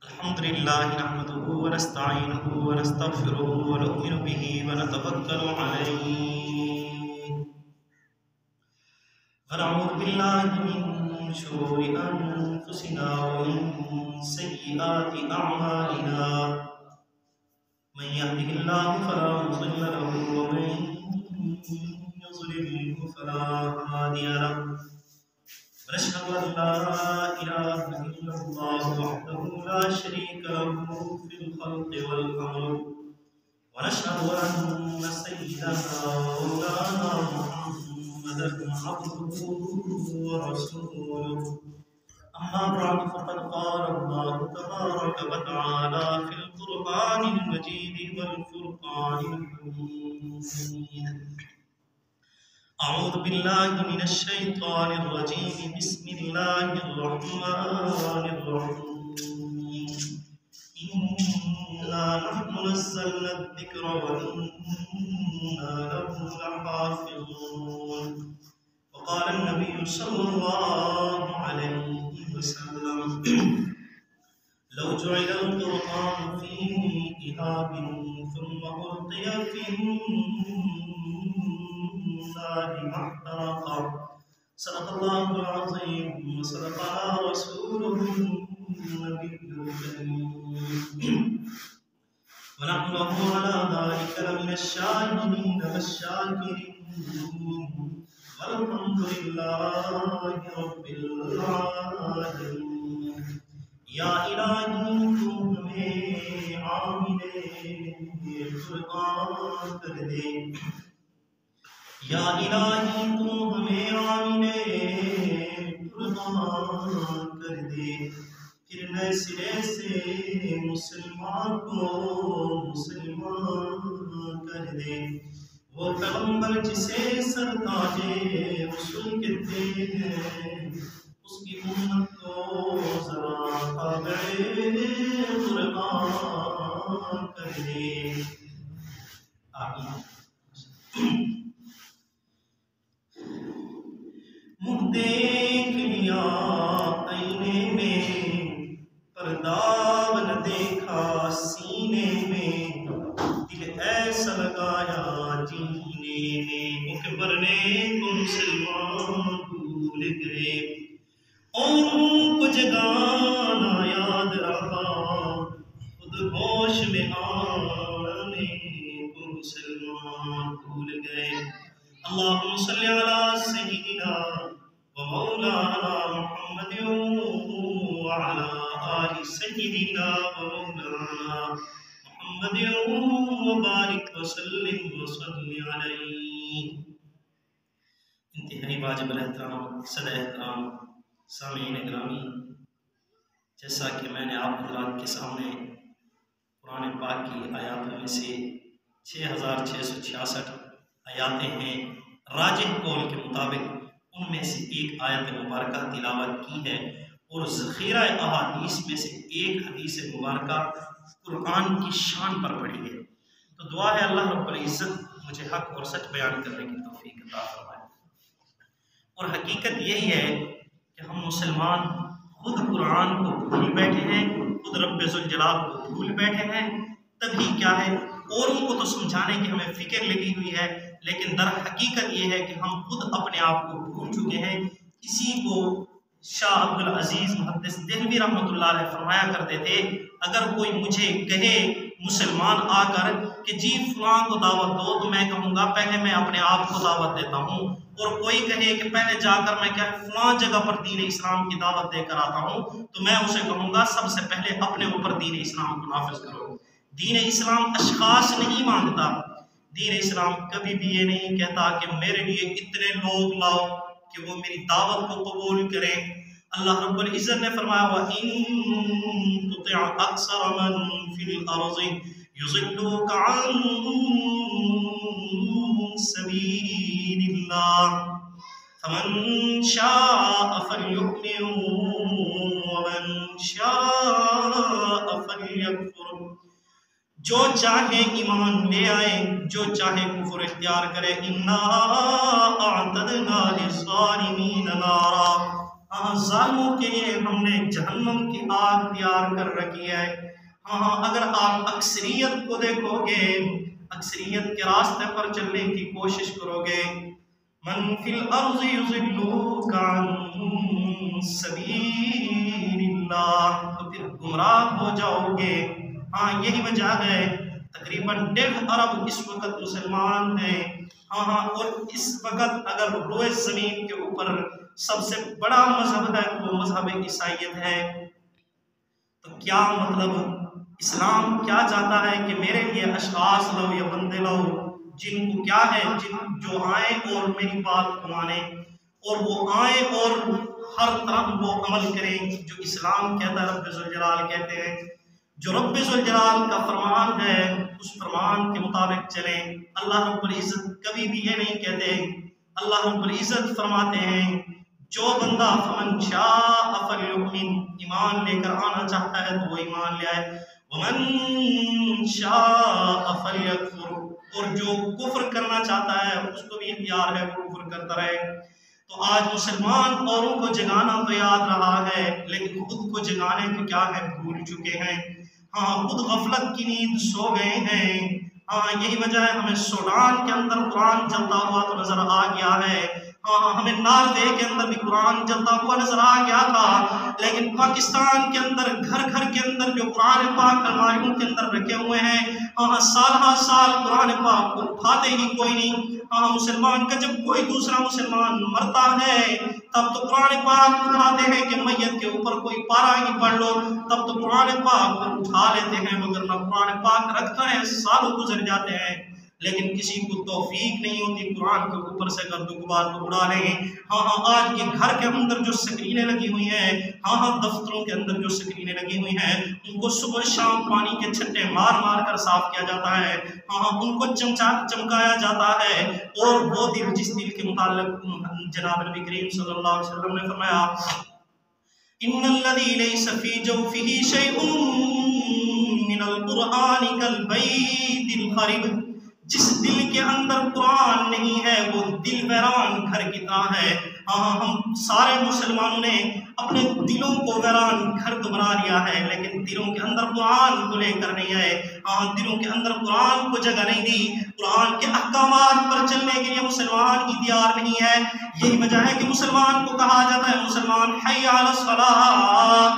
الحمد لله نحمده ونستعينه ونستغفره ونؤمن به ونتوكل عليه ونعوذ بالله من شرور أنفسنا ومن سيئات أعمالنا من يهده الله فلا مضل له ومن يضلل فلا هادي له ونشهد أن لا إله إلا الله وحده لا شريك له في الخلق والأمر ونشهد أن سيدنا ومولانا محمدا عبده ورسوله أما بعد فقد قال الله تبارك وتعالى في القرآن المجيد والفرقان الحميد أعوذ بالله من الشيطان الرجيم بسم الله الرحمن الرحيم إنا نحن نزلنا الذكر وإنا له لحافظون وقال النبي صلى الله عليه وسلم لو جعل القرآن في كتاب ثم ألقي في ما احترق صدق الله العظيم وصدقنا رسوله النبي الكريم ونحن له على ذلك لمن الشاهدين والشاكرين والحمد لله رب العالمين یا الہی تو ہمیں عامل قرآن کر دے یا الہی تو ہمیں عامل قرآن کر دے پھر نئے سرے سے مسلمان کو مسلمان کر دے وہ پیغمبر جسے سرتاج رسول کہتے ہیں اس کی امت کو ذرا تابع قرآن کر دے آمین منہ دیکھ لیا آئینے میں پردہ نہ دیکھا سینے میں دل ایسا لگایا جینے میں مکبر نے کو مسلمان بھول گئے اوروں کو جگانا یاد رہا خود ہوش میں آنے کو مسلمان بھول گئے اللہم صلی علی سیدنا ومولانا محمد وعلى آل سيدنا ومولانا محمد وبارك وسلم وصلی علیہ انتہائی واجب الاحترام صدر احترام سامعین اکرامی جیسا کہ میں نے آپ حضرات کے سامنے قرآن پاک کی آیاتوں میں سے 6666 آیاتیں ہیں راجح قول کے مطابق ان میں سے ایک آیت مبارکہ تلاوت کی ہے اور ذخیرہ احادیث میں سے ایک حدیث مبارکہ قرآن کی شان پر پڑھی ہے تو دعا ہے اللہ رب العزت مجھے حق اور سچ بیان کرنے کی توفیق عطا فرمائے اور حقیقت یہی ہے کہ ہم مسلمان خود قرآن کو بھول بیٹھے ہیں خود رب ذوالجلال کو بھول بیٹھے ہیں تبھی کیا ہے اوروں کو تو سمجھانے کی ہمیں فکر لگی ہوئی ہے لیکن در حقیقت یہ ہے کہ ہم خود اپنے آپ کو بھول چکے ہیں اسی کو شاہ عبدالعزیز محدث دہلوی رحمۃ اللہ علیہ فرمایا کرتے تھے اگر کوئی مجھے کہے مسلمان آ کر کہ جی فلاں کو دعوت دو تو میں کہوں گا پہلے میں اپنے آپ کو دعوت دیتا ہوں اور کوئی کہے کہ پہلے جا کر میں کیا فلاں جگہ پر دین اسلام کی دعوت دے کر آتا ہوں تو میں اسے کہوں گا سب سے پہلے اپنے اوپر دین اسلام کو نافذ کرو دین اسلام اشخاص نہیں مانگتا دین اسلام کبھی بھی یہ نہیں کہتا کہ میرے لیے اتنے لوگ لاؤ کہ وہ میری دعوت کو قبول کریں اللہ رب العزت نے فرمایا وَإِن تُطِعْ أَكْثَرَ مَن فِي الْأَرْضِ يُضِلُّوكَ عَن سَبِيلِ اللَّهِ فَمَن شَاءَ فَلْيُؤْمِن وَمَن شَاءَ فَلْيَكْفُرْ جو چاہے ایمان لے آئے جو چاہے کفر اختیار کرے اِنَّا أَعْتَدْنَا لِلظَّالِمِينَ نَارًا ہاں ظالموں کے لیے ہم نے جہنم کی آگ تیار کر رکھی ہے۔ ہاں اگر آپ اکثریت کو دیکھو گے، اکثریت کے راستے پر چلنے کی کوشش کرو گے، من فی الارض یضلوک عن سبیل اللہ، تو پھر گمراہ ہو جاؤ گے۔ ہاں یہی وجہ ہے تقریباً 1.5 ارب اس وقت مسلمان ہیں۔ ہاں اور اس وقت اگر روئے زمین کے اوپر سب سے بڑا مذہب ہے تو وہ مذہب عیسائیت ہے۔ تو کیا مطلب اسلام کیا چاہتا ہے کہ میرے لیے اشخاص لو یا بندے لو جن کو کیا ہے، جو آئیں اور میری بات کو مانیں، اور وہ آئیں اور ہر طرح وہ عمل کریں جو اسلام کہتا ہے، رب ذوالجلال کہتے ہیں، جو رب ذوالجلال کا فرمان ہے اس فرمان کے مطابق چلیں۔ اللہ رب العزت کبھی بھی یہ نہیں کہتے، اللہ رب العزت فرماتے ہیں جو بندہ فمن شاء فلیؤمن، ایمان لے کر آنا چاہتا ہے تو وہ ایمان لے آئے، ومن شاء فلیکفر، اور جو کفر کرنا چاہتا ہے اس کو بھی اختیار ہے وہ کفر کرتا رہے۔ تو آج مسلمان اوروں کو جگانا تو یاد رہا ہے لیکن خود کو جگانے کے کیا ہے بھول چکے ہیں۔ ہاں خود غفلت کی نیند سو گئے ہیں۔ ہاں یہی وجہ ہے ہمیں سوڈان کے اندر قرآن چلتا ہوا تو نظر آ گیا ہے، ہاں ہمیں ناروے کے اندر بھی قرآن چلتا ہوا نظر آ گیا تھا، لیکن پاکستان کے اندر گھر گھر کے اندر جو قرآن پاک الماریوں کے اندر رکھے ہوئے ہیں، ہاں سال ہر سال قرآن پاک کو اٹھاتے ہی کوئی نہیں۔ ہاں مسلمان کا جب کوئی دوسرا مسلمان مرتا ہے تب تو قرآن پاک اٹھاتے ہیں کہ میت کے اوپر کوئی پارہ ہی پڑھ لو، تب تو قرآن پاک کو اٹھا لیتے ہیں، مگر نہ قرآن پاک رکھتا ہے، سالوں گزر جاتے ہیں لیکن کسی کو توفیق نہیں ہوتی قرآن کے اوپر سے گرد و غبار کو اڑا لیں۔ ہاں آج کے گھر کے اندر جو سکرینیں لگی ہوئی ہیں، ہاں دفتروں کے اندر جو سکرینیں لگی ہوئی ہیں، ان کو صبح شام پانی کے چھٹے مار مار کر صاف کیا جاتا ہے، ہاں ان کو چمکایا جاتا ہے، اور وہ دل جس دل کے متعلق جناب نبی کریم صلی اللہ علیہ وسلم نے فرمایا ان الذی لیس فی جوفہ شیء من القرآن کالبیت الخرب، جس دل کے اندر قرآن نہیں ہے وہ دل ویران گھر کی طرح ہے۔ ہم سارے مسلمانوں نے اپنے دلوں کو ویران گھر تو بنا لیا ہے لیکن دلوں کے اندر قرآن کو لے کر نہیں آئے، دلوں کے اندر قرآن کو جگہ نہیں دی، قرآن کے احکامات پر چلنے کے لیے مسلمان کی تیار نہیں ہے۔ یہی وجہ ہے کہ مسلمان کو کہا جاتا ہے مسلمان حی علی الصلاۃ،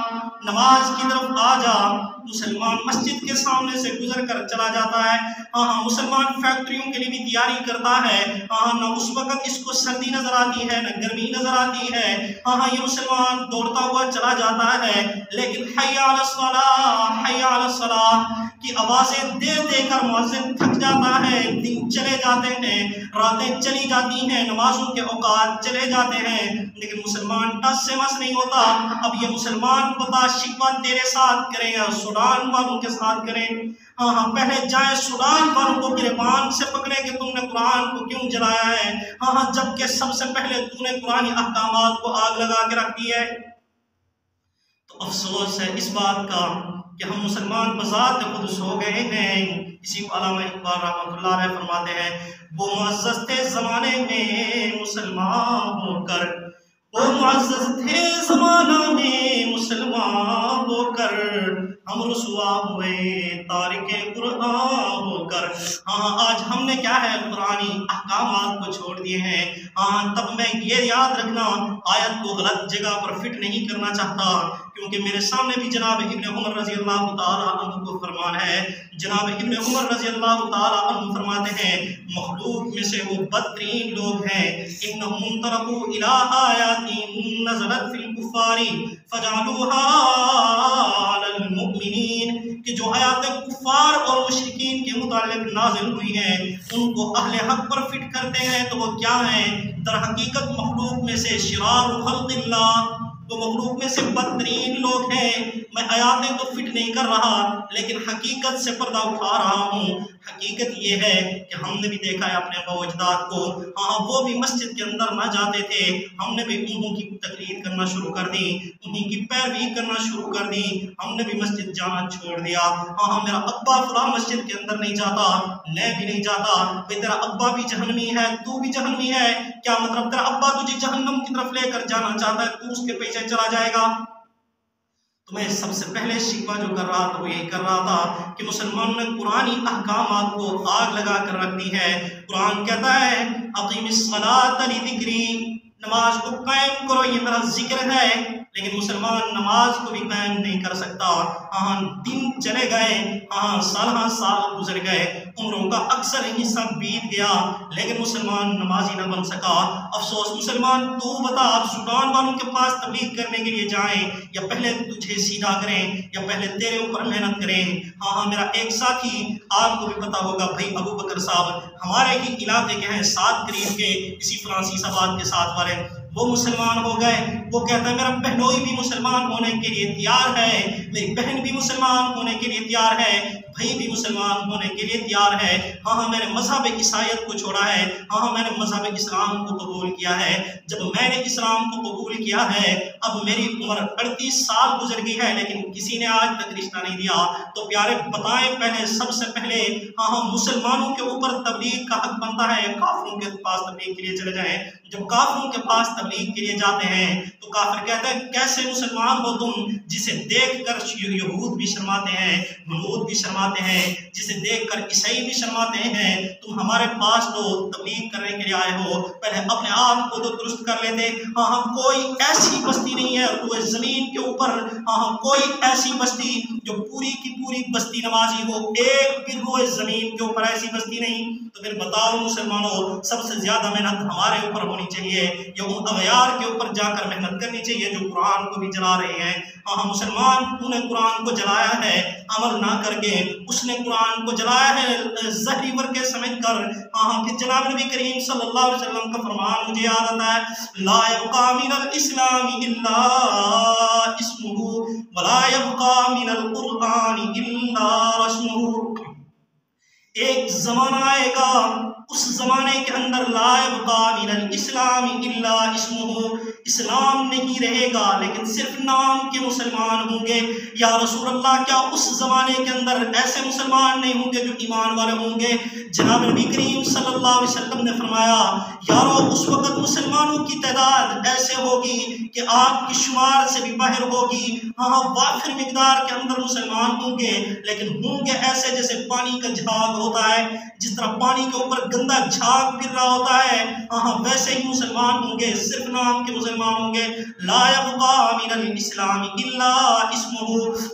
نماز کی طرف آ جا، مسلمان مسجد کے سامنے سے گزر کر چلا جاتا ہے، مسلمان فیکٹریوں کے لیے بھی تیاری کرتا ہے، نہ اس وقت اس کو سردی نظر آتی ہے نہ گرمی نظر آتی ہے، یہ مسلمان دوڑتا ہوا چلا جاتا ہے، لیکن حی علی الصلاۃ حی علی الصلاۃ کی آوازیں دے دے کر مؤذن تھک جاتا ہے، دن چلے جاتے ہیں، راتیں چلی جاتی ہیں، نمازوں کے اوقات چلے جاتے ہیں، لیکن مسلمان ٹس سے مس نہیں ہوتا۔ اب یہ مسلمان بتا شکوہ تیرے ساتھ کریں یا سوڈان والوں کے ساتھ کریں؟ پہلے جائے سوڈان والوں کو گریبان سے پکڑے کہ تم نے قرآن کو کیوں جلایا ہے، جبکہ سب سے پہلے تم نے قرآنی احکامات کو آگ لگا کے رکھ دی ہے۔ تو افسوس ہے اس بات کا کہ ہم مسلمان بذات خود سو گئے ہیں۔ اسی کو علامہ اقبال رحمۃ اللہ علیہ فرماتے ہیں وہ معزز تھے زمانے میں مسلمان ہو کر، وہ معزز تھے زمانہ میں مسلمان ہو کر، ہم رسوا ہوئے تارک قرآن ہو کر۔ آج ہم نے کیا ہے قرآنی احکامات کو چھوڑ دیے ہیں۔ تب میں یہ یاد رکھنا آیت کو غلط جگہ پر فٹ نہیں کرنا چاہتا، کیونکہ میرے سامنے بھی جناب ابن عمر رضی اللہ تعالیٰ عنہ کو فرمان ہے۔ جناب ابن عمر رضی اللہ تعالیٰ عنہ فرماتے ہیں مخلوق میں سے وہ بدترین لوگ ہیں، انہم ترکوا الی آیات نزلت فی الکفار فجعلوها علی المؤمنین، کہ جو آیات کفار اور مشرکین کے متعلق نازل ہوئی ہیں ان کو اہل حق پر فٹ کرتے ہیں، تو وہ کیا ہیں؟ در حقیقت مخلوق میں سے شرار خلق اللہ، وہ مخلوق میں سے بدترین لوگ ہیں۔ میں آیاتیں تو فٹ نہیں کر رہا لیکن حقیقت سے پردہ اٹھا رہا ہوں، حقیقت یہ ہے کہ ہم نے بھی دیکھا ہے اپنے ابا و اجداد کو، ہاں وہ بھی مسجد کے اندر نہ جاتے تھے، ہم نے بھی انہوں کی تقلید کرنا شروع کر دی، انہیں کی پیروی کرنا شروع کر دی، ہم نے بھی مسجد جانا چھوڑ دیا۔ ہاں میرا ابا فلاں مسجد کے اندر نہیں جاتا، میں بھی نہیں جاتا، بھئی تیرا ابا بھی جہنمی ہے، تو بھی جہنمی ہے، کیا مطلب تیرا ابا تجھے جہنم کی طرف لے کر جانا چاہتا ہے، تو اس کے پیچھے چلا جائے گا؟ تو میں سب سے پہلے شکوہ جو کر رہا تھا وہ یہی کر رہا تھا کہ مسلمانوں نے قرآنی احکامات کو آگ لگا کر رکھ دی ہے۔ قرآن کہتا ہے اقیم الصلاۃ لذکری، نماز کو قائم کرو، یہ میرا ذکر ہے، لیکن مسلمان نماز کو بھی قائم نہیں کر سکتا۔ ہاں دن چلے گئے، ہاں سال گزر گئے، عمروں کا اکثر حصہ بیت گیا، لیکن مسلمان نمازی نہ بن سکا۔ افسوس مسلمان تو بتا، آپ سلطان والوں کے پاس تبلیغ کرنے کے لیے جائیں یا پہلے تجھے سیدھا کریں یا پہلے تیرے اوپر محنت کریں؟ ہاں میرا ایک ساتھی، آپ کو بھی پتا ہوگا بھائی ابو بکر صاحب، ہمارے ہی علاقے کے ہیں، 7 قریب کے، اسی فرانسیس آباد کے ساتھ والے، وہ مسلمان ہو گئے۔ وہ کہتا ہے میرا بہنوئی بھی مسلمان ہونے کے لیے تیار ہے، میری بہن بھی مسلمان ہونے کے لیے تیار ہے، بھائی بھی مسلمان ہونے کے لیے تیار ہے۔ ہاں میں نے مذہب عیسائیت کو چھوڑا ہے، ہاں میں نے مذہب اسلام کو قبول کیا ہے۔ جب میں نے اسلام کو قبول کیا ہے، اب میری عمر 38 سال گزر گئی ہے، لیکن کسی نے آج تک رشتہ نہیں دیا۔ تو پیارے بتائیں، پہلے سب سے پہلے ہاں مسلمانوں کے اوپر تبلیغ کا حق بنتا ہے، کافروں کے پاس تبلیغ کے لیے چلے جائیں۔ جب کافروں کے پاس تبلیغ کے لیے جاتے ہیں تو کافر کہتا ہے کیسے مسلمان ہو تم، جسے دیکھ کر یہود بھی شرماتے ہیں، ہنود بھی شرماتے ہیں، جسے دیکھ کر عیسائی بھی شرماتے ہیں، تم ہمارے پاس تو تبلیغ کرنے کے لیے آئے ہو، پہلے اپنے آپ کو تو درست کر لیتے۔ ہاں کوئی ایسی بستی نہیں ہے روئے زمین کے اوپر، ہاں کوئی ایسی بستی جو پوری کی پوری بستی نمازی ہو، ایک بھی روئے زمین کے اوپر ایسی بستی نہیں۔ تو پھر بتاؤ مسلمانوں، سب سے زیادہ محنت ہمارے اوپر ہونی چاہیے یا ان اغیار کے اوپر جا کر محنت کرنی چاہیے جو قرآن کو بھی جلا رہے ہیں؟ ہاں مسلمان، تو نے قرآن کو جلایا ہے عمل نہ کر کے، اس نے قرآن کو جلایا ہے زہری ورقے سمجھ کر۔ ہاں پھر جناب نبی کریم صلی اللہ علیہ وسلم کا فرمان مجھے یاد آتا ہے، لا يبقى من الاسلام الا اسمه ولا يبقى من القرآن الا رسمه۔ ایک زمانہ آئے گا، اس زمانے کے اندر لا يبقى من الاسلام الا اسمه، اسلام نہیں رہے گا لیکن صرف نام کے مسلمان ہوں گے۔ یا رسول اللہ، کیا اس زمانے کے اندر ایسے مسلمان نہیں ہوں گے جو ایمان والے ہوں گے؟ جناب نبی کریم صلی اللہ علیہ وسلم نے فرمایا، یارو اس وقت مسلمانوں کی تعداد ایسے ہوگی کہ آپ کی شمار سے بھی باہر ہوگی، ہاں وافر مقدار کے اندر مسلمان ہوں گے، لیکن ہوں گے ایسے جیسے پانی کا جھاگ ہوتا ہے، جس طرح پانی کے اوپر گندا جھاگ گر رہا ہوتا ہے، ہاں ویسے ہی مسلمان ہوں گے، صرف نام کے مسلمان ہوں گے۔ لا يبقى من الاسلام الا اسمه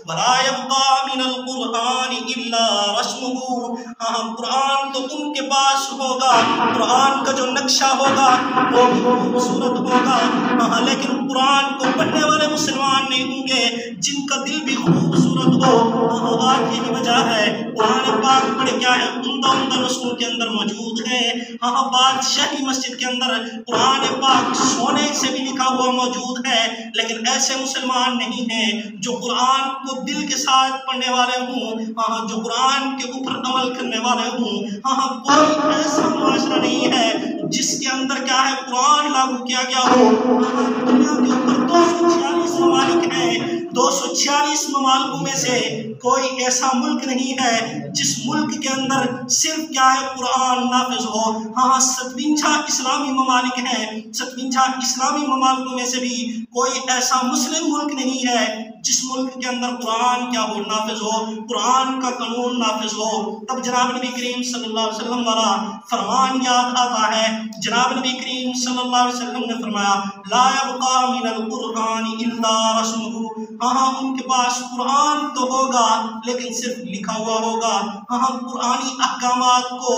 ولا يبقى من القرآن الا رسمه۔ ہاں قرآن تو ان کے پاس ہوگا، قرآن کا جو نقشہ ہوگا وہ بھی خوبصورت ہوگا، ہاں لیکن قرآن کو پڑھنے والے مسلمان نہیں ہوں گے جن کا دل بھی خوبصورت ہو۔ ہاں آج یہی وجہ ہے قرآن پاک پڑھ کیا ہے، عمدہ نسخوں کے اندر موجود ہے، ہاں بادشاہی مسجد کے اندر قرآن پاک سونے سے بھی لکھا ہوا موجود ہے، لیکن ایسے مسلمان نہیں ہیں جو قرآن کو دل کے ساتھ پڑھنے والے ہوں، ہاں جو قرآن کے اوپر عمل کرنے والے ہوں۔ ہاں کوئی ایسا معاشرہ نہیں ہے جس کے اندر کیا ہے قرآن لاگو کیا گیا ہو۔ ہاں دنیا کے اوپر 246 ممالک ہیں، 246 ممالکوں میں سے کوئی ایسا ملک نہیں ہے جس ملک کے اندر صرف کیا ہے قرآن نافذ ہو۔ ہاں 57 اسلامی ممالک ہیں، 57 اسلامی ممالکوں میں سے بھی کوئی ایسا مسلم ملک نہیں ہے جس ملک کے اندر قرآن کیا ہو نافذ ہو، قرآن کا قانون نافذ ہو۔ تب جناب نبی کریم صلی اللہ علیہ وسلم والا فرمان یاد آتا ہے، جناب نبی کریم صلی اللہ علیہ وسلم نے فرمایا، لا يبقى من القرآن الا رسمه۔ ہاں ان کے پاس قرآن تو ہوگا لیکن صرف لکھا ہوا ہوگا، ہاں قرآنی احکامات کو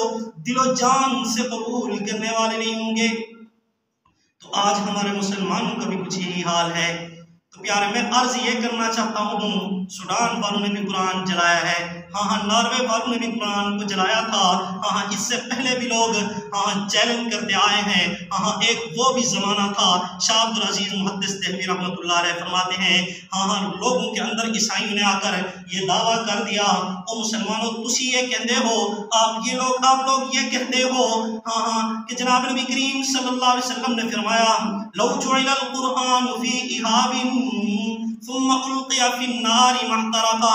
دل و جان سے قبول کرنے والے نہیں ہوں گے۔ تو آج ہمارے مسلمانوں کا بھی کچھ یہی حال ہے۔ تو پیارے میں عرض یہ کرنا چاہتا ہوں، سوڈان والوں نے بھی قرآن جلایا ہے، ہاں ناروے والوں نے بھی قرآن کو جلایا تھا، ہاں اس سے پہلے بھی لوگ چیلنج کرتے آئے ہیں، ایک وہ بھی زمانہ تھا۔ شاہ عبدالعزیز محدث دہلوی رحمۃ اللہ علیہ فرماتے ہیں لوگوں کے اندر عیسائیوں نے آ کر یہ دعویٰ کر دیا، او مسلمانوں تسی یہ کہتے ہو، آپ لوگ یہ کہتے ہو کہ جناب نبی کریم صلی اللہ علیہ وسلم نے فرمایا لو جعل القرآن فی اہاب ثم القی فی النار محترقا،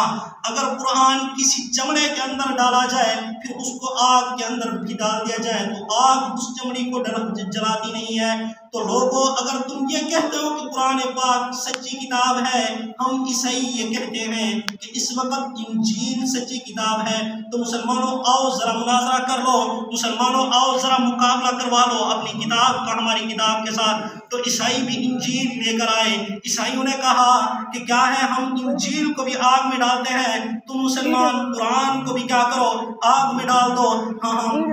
اگر قرآن کسی چمڑے کے اندر ڈالا جائے پھر اس کو آگ کے اندر بھی ڈال دیا جائے تو آگ اس چمڑی کو جلاتی نہیں ہے۔ تو لوگوں اگر تم یہ کہتے ہو کہ قرآن پاک سچی کتاب ہے، ہم عیسائی یہ کہتے ہیں کہ اس وقت انجیل سچی کتاب ہے، تو مسلمانوں آؤ ذرا مناظرہ کر لو، مسلمانوں آؤ ذرا مقابلہ کروا لو اپنی کتاب کا ہماری کتاب کے ساتھ۔ تو عیسائی بھی انجیل لے کر آئے، عیسائیوں نے کہا کہ کیا ہے ہم انجیل کو بھی آگ میں ڈالتے ہیں، تم مسلمان قرآن کو بھی کیا کرو آگ میں ڈال دو۔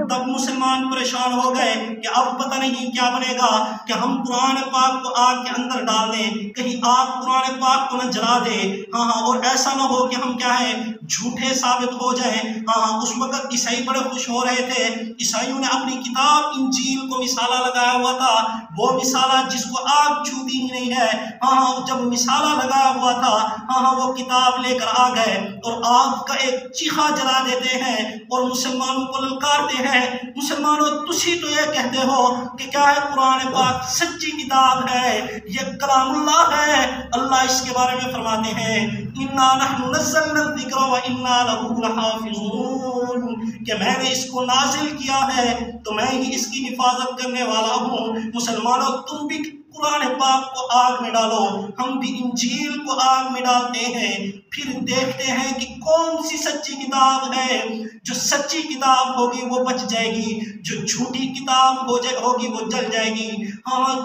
تب مسلمان پریشان ہو گئے کہ اب پتہ نہیں کیا بنے گا کہ ہم قرآن پاک کو آگ کے اندر ڈال دیں، کہیں آگ قرآن پاک کو نہ جلا دے، اور ایسا نہ ہو کہ ہم کیا ہے جھوٹے ثابت ہو جائیں۔ اس وقت عیسائی بڑے خوش ہو رہے تھے، عیسائیوں نے اپنی کتاب انجیل کو مسالہ لگایا ہوا تھا، وہ مسالہ جس کو آگ چھوتی ہی نہیں ہے، جب مسالہ لگایا ہوا تھا وہ کتاب لے کر آ گئے اور آگ کا ایک چیخا جلا دیتے ہیں اور مسلمانوں کو للکارتے ہیں، مسلمانوں تسی تو یہ کہتے ہو کہ کیا ہے قرآن پاک سچی کتاب ہے، یہ کلام اللہ ہے۔ اللہ اس کے بارے میں فرماتے ہیں اِنَّا نَحْنُ نَزَّلْنَا الذِّكْرَ وَإِنَّا لَهُ لَحَافِظُونَ، کہ میں نے اس کو نازل کیا ہے تو میں ہی اس کی حفاظت کرنے والا ہوں۔ مسلمانوں تم بھی قرآن پاک کو آگ میں ڈالو، ہم بھی انجیل کو آگ میں ڈالتے ہیں، پھر دیکھتے ہیں کہ کون سی سچی کتاب ہے۔ جو سچی کتاب ہوگی وہ بچ جائے گی، جو جھوٹی کتاب ہوگی وہ جل جائے گی۔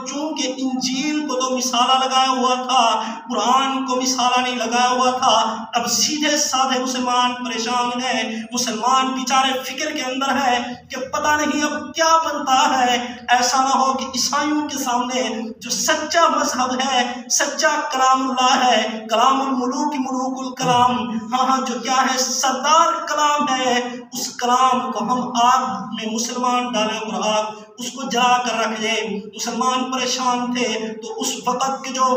چونکہ انجیل کو تو مسالہ لگایا ہوا تھا، قرآن کو مسالہ نہیں لگایا ہوا تھا، اب سیدھے سادھے مسلمان پریشان ہیں، مسلمان بیچارے فکر کے اندر ہے کہ پتہ نہیں اب کیا بنتا ہے۔ ایسا نہ ہو کہ عیسائیوں کے سامنے جو سچا مذہب ہے، سچا کلام اللہ ہے، کلام الملوک ملوک الکلام، جو کیا ہے سردار کلام ہے، اس کلام کو ہم آگ میں مسلمان ڈالیں اور آگ اس کو جلا کر رکھ دیں۔ مسلمان پریشان تھے تو اس وقت کے جو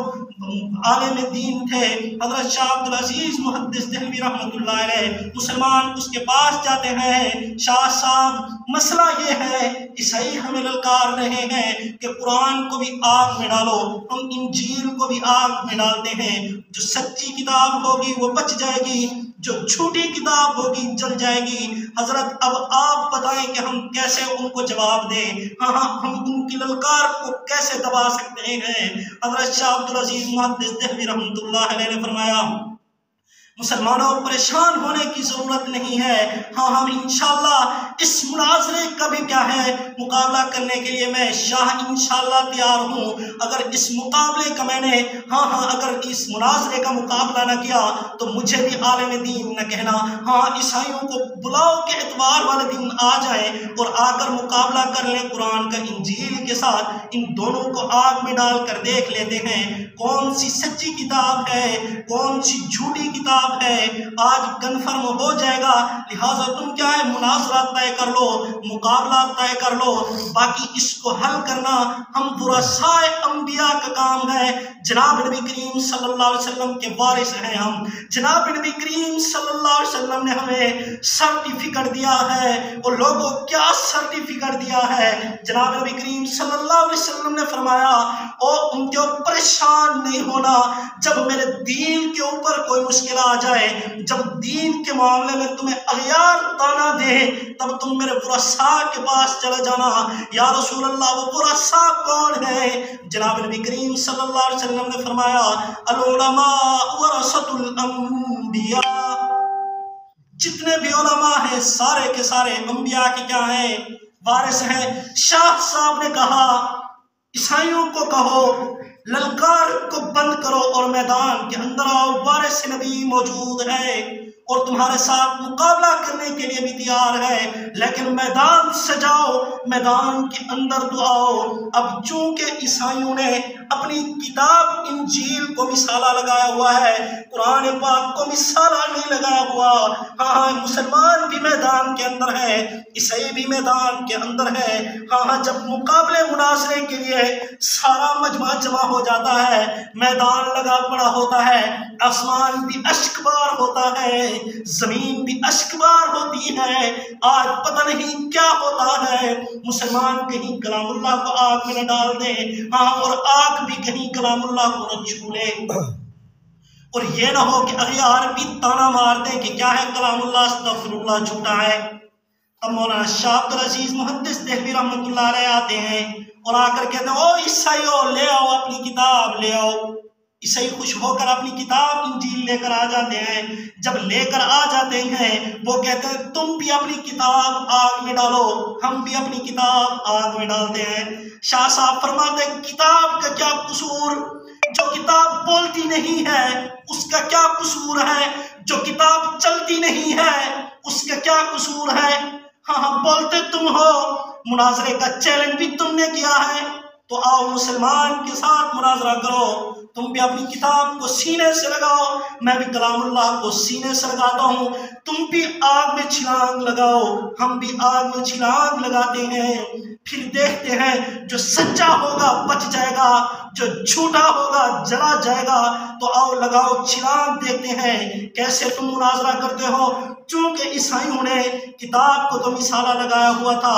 عالم دین تھے حضرت شاہ عبدالعزیز محدث دہلوی رحمۃ اللہ علیہ، مسلمان اس کے پاس جاتے ہیں، شاہ صاحب مسئلہ یہ ہے عیسائی ہمیں للکار رہے ہیں کہ قرآن کو بھی آگ میں ڈالو، ہم انجیل کو بھی آگ میں ڈالتے ہیں، جو سچی کتاب ہوگی وہ بچ جائے گی، جو جھوٹی کتاب ہوگی جل جائے گی۔ حضرت اب آپ بتائیں کہ ہم کیسے ان کو جواب دیں، ہم ان کی للکار کو کیسے دبا سکتے ہیں۔ حضرت شاہ عبدالعزیز محدث دہلوی رحمۃ اللہ علیہ نے فرمایا مسلمانوں پریشان ہونے کی ضرورت نہیں ہے، ہم انشاءاللہ اس مناظرے کا بھی کیا ہے مقابلہ کرنے کے لیے میں شاہ انشاءاللہ تیار ہوں۔ اگر اس مقابلے کا میں نے اگر اس مناظرے کا مقابلہ نہ کیا تو مجھے بھی عالم دین نہ کہنا۔ عیسائیوں کو بلاؤ کہ اتوار والے دن آ جائیں اور آ کر مقابلہ کر لیں قرآن کا انجیل کے ساتھ، ان دونوں کو آگ میں ڈال کر دیکھ لیتے ہیں کون سی سچی کتاب ہے کون سی جھوٹی کتاب ہے، آج کنفرم ہو جائے گا۔ لہٰذا تم کیا ہے مناظرہ طے کر لو، مقابلہ طے کر لو، باقی اس کو حل کرنا ہم ورثائے انبیاء کا کام ہے۔ جناب نبی کریم صلی اللہ علیہ وسلم کے وارث ہیں ہم، جناب نبی کریم صلی اللہ علیہ وسلم نے ہمیں سرٹیفکیٹ دیا ہے، اور لوگوں کیا سرٹیفکیٹ دیا ہے؟ جناب نبی کریم صلی اللہ علیہ وسلم نے فرمایا ان کے پریشان نہیں ہونا، جب میرے دین کے اوپر کوئی مشکل آ جائے، جب دین کے معاملے میں تمہیں اغیار تانا دے تب تم میرے ورثاء کے پاس چلے جانا۔ یا رسول اللہ وہ ورثاء کون ہے؟ جناب نبی کریم صلی اللہ علیہ وسلم نے فرمایا العلماء ورثۃ الانبیاء، جتنے بھی علماء ہیں سارے کے سارے انبیاء کے کیا ہیں وارث ہیں۔ شاہ صاحب نے کہا عیسائیوں کو کہو للکار کو بند کرو اور میدان کے اندر آؤ، وارث نبی موجود ہے اور تمہارے ساتھ مقابلہ کرنے کے لیے بھی تیار ہے، لیکن میدان سے جاؤ، میدان کے اندر تو آؤ۔ اب چونکہ عیسائیوں نے اپنی کتاب انجیل کو مثالہ لگایا ہوا ہے، قرآن پاک کو مثالہ نہیں لگایا ہوا، ہاں مسلمان بھی میدان کے اندر ہے، عیسائی بھی میدان کے اندر ہے، ہاں جب مقابلے مناظرے کے لیے سارا مجمع جمع ہو جاتا ہے، میدان لگا پڑا ہوتا ہے، آسمان بھی اشکبار ہوتا ہے، زمین بھی اشکبار ہوتی ہے، آج پتہ نہیں کیا ہوتا ہے، مسلمان کہیں کلام اللہ کو آگ میں نہ ڈال دے، ہاں اور آگ بھی کہیں کلام اللہ کو نہ چھو لے، اور یہ نہ ہو کہ اغیار بھی تانا مار دیں کہ کیا ہے کلام اللہ، استغفر اللہ جھوٹا ہے۔ اب مولانا شاہ عبد العزیز محدث دہلوی رحمۃ اللہ علیہ آتے ہیں اور آ کر کہتے ہیں او عیسائیو لے آؤ اپنی کتاب لے آؤ۔ عیسائی خوش ہو کر اپنی کتاب انجیل لے کر آ جاتے ہیں، جب لے کر آ جاتے ہیں وہ کہتے ہیں تم بھی اپنی کتاب آگ میں ڈالو، ہم بھی اپنی کتاب آگ میں ڈالتے ہیں۔ شاہ صاحب فرماتے ہیں کتاب کا کیا قصور، جو کتاب بولتی نہیں ہے اس کا کیا قصور ہے، جو کتاب چلتی نہیں ہے اس کا کیا قصور ہے، ہاں بولتے تم ہو، مناظرے کا چیلنج بھی تم نے کیا ہے، تو آؤ مسلمان کے ساتھ مناظرہ کرو، تم بھی اپنی کتاب کو سینے سے لگاؤ، میں بھی کلام اللہ کو سینے سے لگاتا ہوں، تم بھی آگ میں چھلانگ لگاؤ، ہم بھی آگ میں چھلانگ لگاتے ہیں، پھر دیکھتے ہیں جو سچا ہوگا بچ جائے گا، جو جھوٹا ہوگا جلا جائے گا، تو آؤ لگاؤ چھلانگ، دیکھتے ہیں کیسے تم مناظرہ کرتے ہو۔ چونکہ عیسائیوں نے کتاب کو تو مثالہ لگایا ہوا تھا،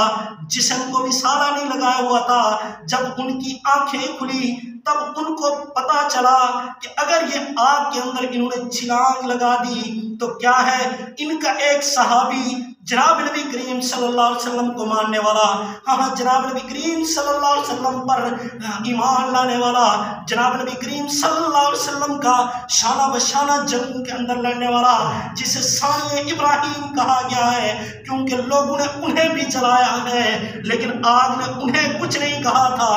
جسم کو مثالہ نہیں لگایا ہوا تھا، جب ان کی آنکھیں کھلی تب ان کو پتا چلا کہ اگر یہ آگ کے اندر انہوں نے چھلانگ لگا دی تو کیا ہے، ان کا ایک صحابی جناب نبی کریم صلی اللہ علیہ وسلم کو ماننے والا، ہاں جناب نبی کریم صلی اللہ علیہ وسلم پر ایمان لانے والا، جناب نبی کریم صلی اللہ علیہ وسلم کا شانہ بشانہ جنگ کے اندر لڑنے والا، جسے ثانی ابراہیم کہا گیا ہے کیونکہ لوگوں نے انہیں بھی جلایا ہے لیکن آگ نے انہیں کچھ نہیں کہا تھا۔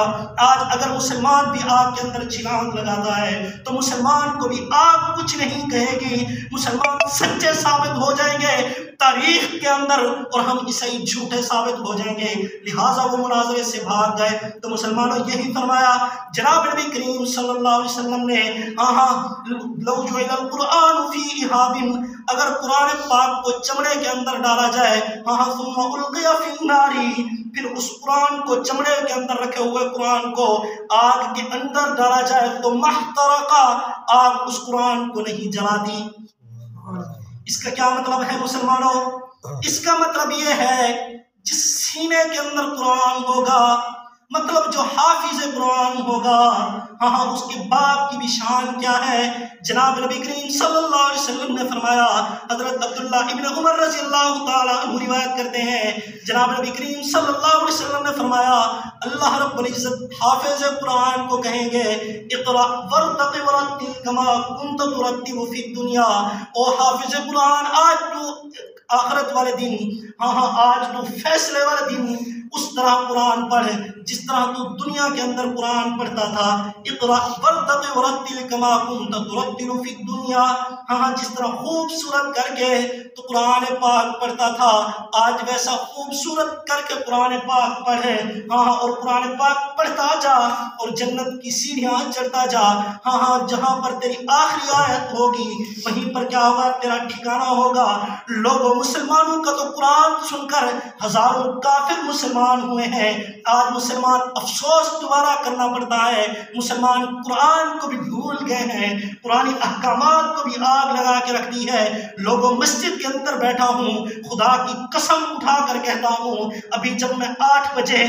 آج اگر مسلمان بھی آگ کے اندر چھلانگ لگاتا ہے تو مسلمان کو بھی آگ کچھ نہیں کہے گی، مسلمان سچے ثابت ہو جائیں گے تاریخ کے اندر اور ہم عیسائی جھوٹے ثابت ہو جائیں گے، لہٰذا وہ مناظرے سے بھاگ گئے۔ تو مسلمانوں یہی فرمایا جناب نبی کریم صلی اللہ علیہ وسلم نے، لو جعل القرآن فی احاب، اگر قرآن پاک کو چمڑے کے اندر ڈالا جائے، ثم القی فی النار، پھر اس قرآن کو چمڑے کے اندر رکھے ہوئے قرآن کو آگ کے اندر ڈالا جائے تو محترقہ، آگ اس قرآن کو نہیں جلاتی۔ اس کا کیا مطلب ہے مسلمانوں؟ اس کا مطلب یہ ہے جس سینے کے اندر قرآن ہوگا، مطلب جو حافظ قرآن ہوگا، ہاں اس کے باپ کی بھی شان کیا ہے۔ جناب نبی کریم صلی اللہ علیہ وسلم نے فرمایا، حضرت عبداللہ ابن عمر رضی اللہ تعالیٰ عنہ روایت کرتے ہیں، جناب نبی کریم صلی اللہ علیہ وسلم نے فرمایا اللہ رب العزت حافظ قرآن کو کہیں گے اقرأ وارتقب ورتل کما کنت ترتب فی الدنیا، او حافظ قرآن آج تو آخرت والے دن، آج تو فیصلے والے دن اس طرح قرآن پڑھ جس طرح تو دنیا کے اندر قرآن پڑھتا تھا۔ اقرأ وارتقب ورتل کما کنت ترتل فی الدنیا، جس طرح خوبصورت کر کے تو قرآن پاک پڑھتا تھا، آج ویسا خوبصورت کر کے قرآن پاک پڑھے، اور قرآن پاک پڑھتا جا اور جنت کی سیڑھیاں چڑھتا جا، جہاں پر تیری آخری آیت ہوگی وہیں پر کیا ہوگا، تیرا ٹھکانہ ہوگا۔ لوگوں مسلمانوں کا تو قرآن سن کر ہزاروں کافر مسلمان ہوئے ہیں، آج مسلمان افسوس دوبارہ کرنا پڑتا ہے، مسلمان قرآن کو بھی بھول گئے ہیں، قرآنی احکامات کو بھی آگ لگا کے رکھ دی ہے۔ لوگوں مسجد کے اندر بیٹھا ہوں، خدا کی قسم اٹھا کر کہتا ہوں، ابھی جب میں 8 بجے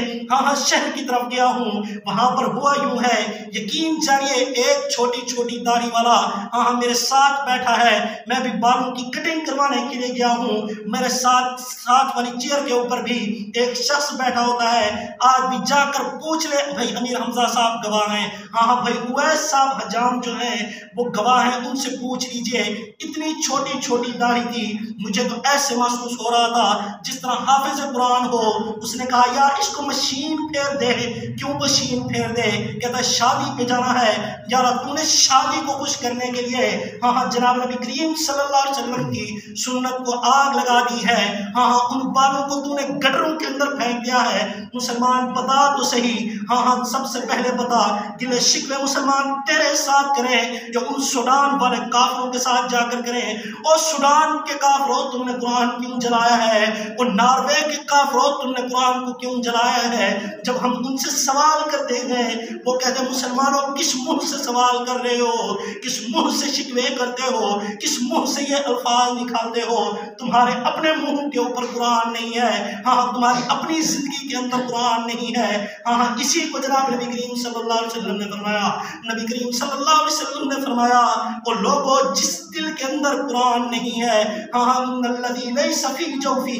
شہر کی طرف گیا ہوں، وہاں پر ہوا یوں ہے، یقین جانیے ایک چھوٹی چھوٹی داڑھی والا میرے ساتھ بیٹھا ہے، میں بھی بالوں کی کٹنگ کروانے کے لیے گیا ہوں، میرے ساتھ والی چیئر کے اوپر بھی ایک شخص بیٹھا ہوتا ہے، آج بھی جا کر پوچھ لے بھائی امیر حمزہ صاحب گواہ ہیں، ہاں ہاں بھائی اویس صاحب حجام جو ہیں وہ گواہ ہیں، ان سے پوچھ لیجئے، اتنی چھوٹی چھوٹی داڑھی تھی، مجھے تو ایسے محسوس ہو رہا تھا جس طرح حافظ قرآن ہو۔ اس نے کہا یار اس کو مشین پھیر دے۔ کیوں مشین پھیر دے؟ کہتا ہے شادی پہ جانا ہے یار، تم نے شادی کو خوش کرنے کے لیے ہاں ہاں جناب نبی کریم صلی اللہ علیہ وسلم کی سنت کو آگ لگا دی ہے، ہاں ہاں ان بالوں کو تم نے گٹروں کے اندر پھینک دیا ہے۔ مسلمان بتا تو صحیح، ہاں ہاں سب سے پہلے بتا، گلے شکوے مسلمان تیرے ساتھ کریں یا ان سوڈان والے کافروں کے ساتھ جا کر کریں؟ اور سوڈان کے کافروں تم نے قرآن کیوں جلایا ہے؟ اور ناروے کے کافروں تم نے قرآن کو کیوں جلایا ہے؟ جب ہم ان سے سوال کرتے ہیں وہ کہتے ہیں مسلمانوں کس منہ سے سوال کر رہے ہو، کس منہ سے شکوے کرتے ہو، کس منہ سے یہ الفاظ نکالتے ہو؟ تمہارے اپنے منہ کے اوپر قرآن نہیں ہے، ہاں تمہاری اپنی زندگی کے اندر قرآن نہیں ہے۔ ہاں اسی کو جناب نبی کریم صلی اللہ علیہ وسلم نے فرمایا، نبی کریم صلی اللہ علیہ وسلم نے فرمایا اور لوگوں جس دل کے اندر قرآن نہیں ہے، ہاں ان الذی لیس فی جوفہ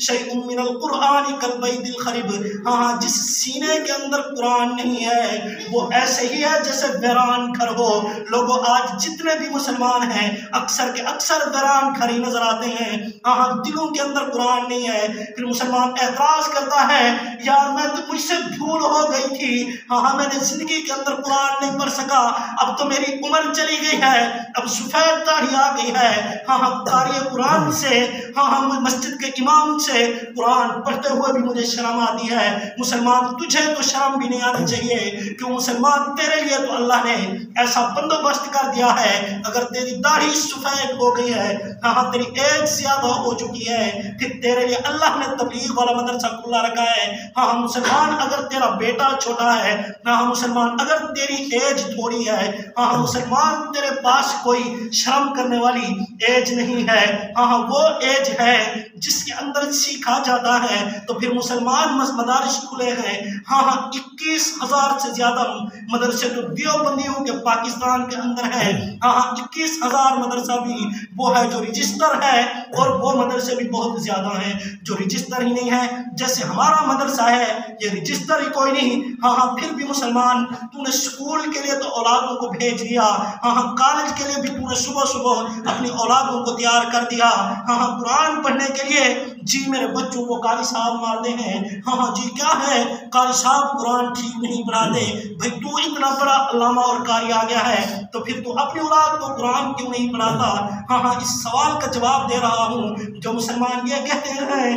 شیء من القرآن کالبیت الخرب، ہاں جس سینے کے اندر قرآن نہیں ہے وہ ایسے ہی ہے جیسے ویران گھر ہو۔ لوگوں آج جتنے بھی مسلمان ہیں اکثر کے اکثر ویران گھر ہی نظر آتے ہیں، ہاں دلوں کے اندر قرآن نہیں ہے۔ پھر مسلمان اعتراض کرتا ہے یار میں تو مجھ سے بھول ہو گئی تھی، ہاں میں نے زندگی کے اندر قرآن نہیں پڑھ سکا، اب تو میری عمر چلی گئی ہے، اب سفید داڑھی آ گئی ہے، ہاں قاری قرآن سے ہاں مسجد کے امام سے قرآن پڑھتے ہوئے بھی مجھے شرم آتی ہے۔ مسلمان تجھے تو شرم بھی نہیں آنی چاہیے، کیوں مسلمان تیرے لیے تو اللہ نے ایسا بندوبست کر دیا ہے، اگر تیری داڑھی سفید ہو گئی ہے، ہاں تیری ایج زیادہ ہو چکی ہے، پھر تیرے لیے اللہ نے تبلیغ والا مدرسہ کھلا رکھا ہے۔ ہاں مسلمان اگر تیرا بیٹا چھوٹا ہے، ہاں مسلمان اگر تیری ایج تھوڑی ہے، ہاں مسلمان تیرے پاس کوئی شرم کرنے والی ایج نہیں ہے، ہاں وہ ایج ہے جس کے اندر سیکھا جاتا ہے۔ تو پھر مسلمان مدارس کھلے ہیں، ہاں 21,000 سے زیادہ مدرسے تو دیوبندیوں کے پاکستان کے اندر ہے، ہاں 21,000 مدرسہ بھی وہ ہے جو رجسٹر ہے، اور وہ مدرسے بھی بہت زیادہ ہیں جو رجسٹر ہی نہیں ہے۔ جیسے ہمارا مدرسہ ہے یہ رجسٹر ہی کوئی نہیں، ہاں پھر بھی مسلمان تو نے سکول کے لیے تو اولادوں کو بھیج دیا، ہاں کالج کے لیے بھی تو نے صبح صبح اپنی اولادوں کو تیار کر دیا، ہاں قرآن پڑھنے کے لیے جی میرے بچوں کو قاری صاحب مارتے ہیں، ہاں جی کیا ہے قاری صاحب قرآن ٹھیک نہیں پڑھاتے۔ بھائی تو اتنا بڑا علامہ اور قاری آ گیا ہے تو پھر تو اپنی اولاد کو قرآن کیوں نہیں پڑھاتا؟ ہاں اس سوال کا جواب دے رہا ہوں۔ جو مسلمان یہ کہتے ہیں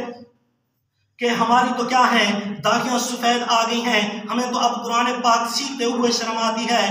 کہ ہماری تو کیا ہے داڑھیاں سفید آ گئی ہیں، ہمیں تو اب قرآن پاک سیکھتے ہوئے شرم آتی ہے،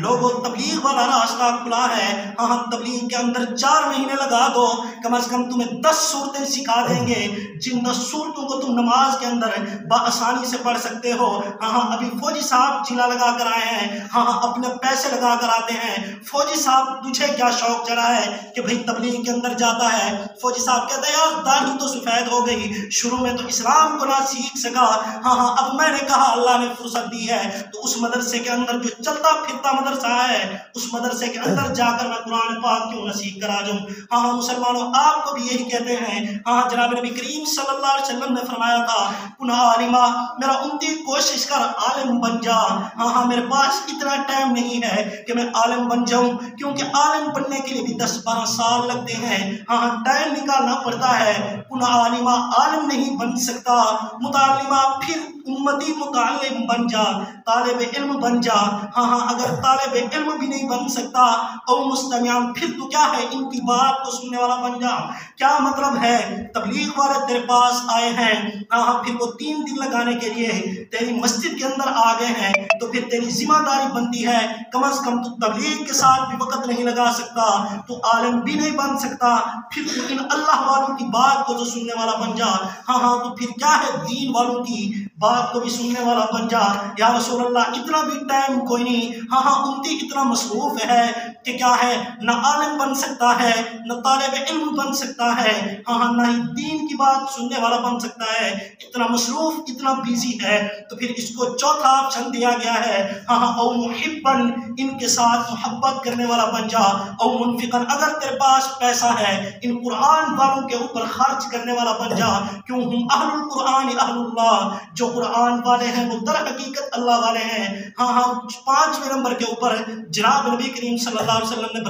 لوگوں تبلیغ والا راستہ کھلا ہے، ہاں تبلیغ کے اندر 4 مہینے لگا دو، کم از کم تمہیں 10 صورتیں سکھا دیں گے، جن 10 صورتوں کو تم نماز کے اندر بآسانی سے پڑھ سکتے ہو۔ ہاں ابھی فوجی صاحب چلا لگا کر آئے ہیں، ہاں اپنے پیسے لگا کر آتے ہیں۔ فوجی صاحب تجھے کیا شوق چڑھا ہے کہ بھئی تبلیغ کے اندر جاتا ہے؟ فوجی صاحب کہتا ہے یار داڑھی تو سفید ہو گئی، شروع میں تو اسلام کو نہ سیکھ سکا، ہاں اب میں نے کہا اللہ نے فرصت دی ہے تو اس مدرسے کے اندر جو چلتا پھرتا مدرسہ ہے اس مدرسے کے اندر جا کر میں قرآن پاک کیوں نہ سیکھ کر آ جاؤں۔ ہاں مسلمانوں آپ کو بھی یہی کہتے ہیں، ہاں جناب نبی کریم صلی اللہ علیہ وسلم نے فرمایا تھا کن عالما، میرا امتی کوشش کر عالم بن جا۔ ہاں میرے پاس اتنا ٹائم نہیں ہے کہ میں عالم بن جاؤں، کیونکہ عالم بننے کے لیے بھی 10-12 سال لگتے ہیں، ہاں ٹائم نکالنا پڑتا ہے۔ کن عالما عالم نہیں بن سکتا، متعلمہ پھر امتی متعلم بن جا، طالب علم بن جا، ہاں اگر طالب علم بھی نہیں بن سکتا او مستمعان پھر تو کیا ہے ان کی بات کو سننے والا بن جا۔ کیا مطلب ہے؟ تبلیغ والے تیرے پاس آئے ہیں، ہاں پھر وہ 3 دن لگانے کے لیے تیری مسجد کے اندر آ گئے ہیں تو پھر تیری ذمہ داری بنتی ہے کم از کم تو تبلیغ کے ساتھ بھی وقت نہیں لگا سکتا، تو عالم بھی نہیں بن سکتا، پھر تو ان اللہ والوں کی بات کو تو سننے والا بن جا، ہاں تو پھر کیا ہے دین والوں کی بات کو بھی سننے والا بن جا۔ یا رسول اللہ اتنا بھی ٹائم کوئی نہیں، ہاں امتی اتنا مصروف ہے کہ کیا ہے نہ عالم بن سکتا ہے نہ طالب علم بن سکتا ہے، ہاں نہ ہی دین کی بات سننے والا بن سکتا ہے، اتنا مصروف اتنا بیزی ہے۔ تو پھر اس کو چوتھا آپشن دیا گیا ہے، ہاں او محبن، ان کے ساتھ محبت کرنے والا بن جا، او منفقن، اگر تیرے پاس پیسہ ہے ان قرآن والوں کے اوپر خرچ کرنے والا بن جا، کیوں ہم اہل القرآن اہل اللہ، جو قرآن والے ہیں وہ در حقیقت اللہ والے ہیں۔ ہاں 5ویں نمبر کے اوپر جناب نبی کریم صلی اللہ علیہ وسلم نے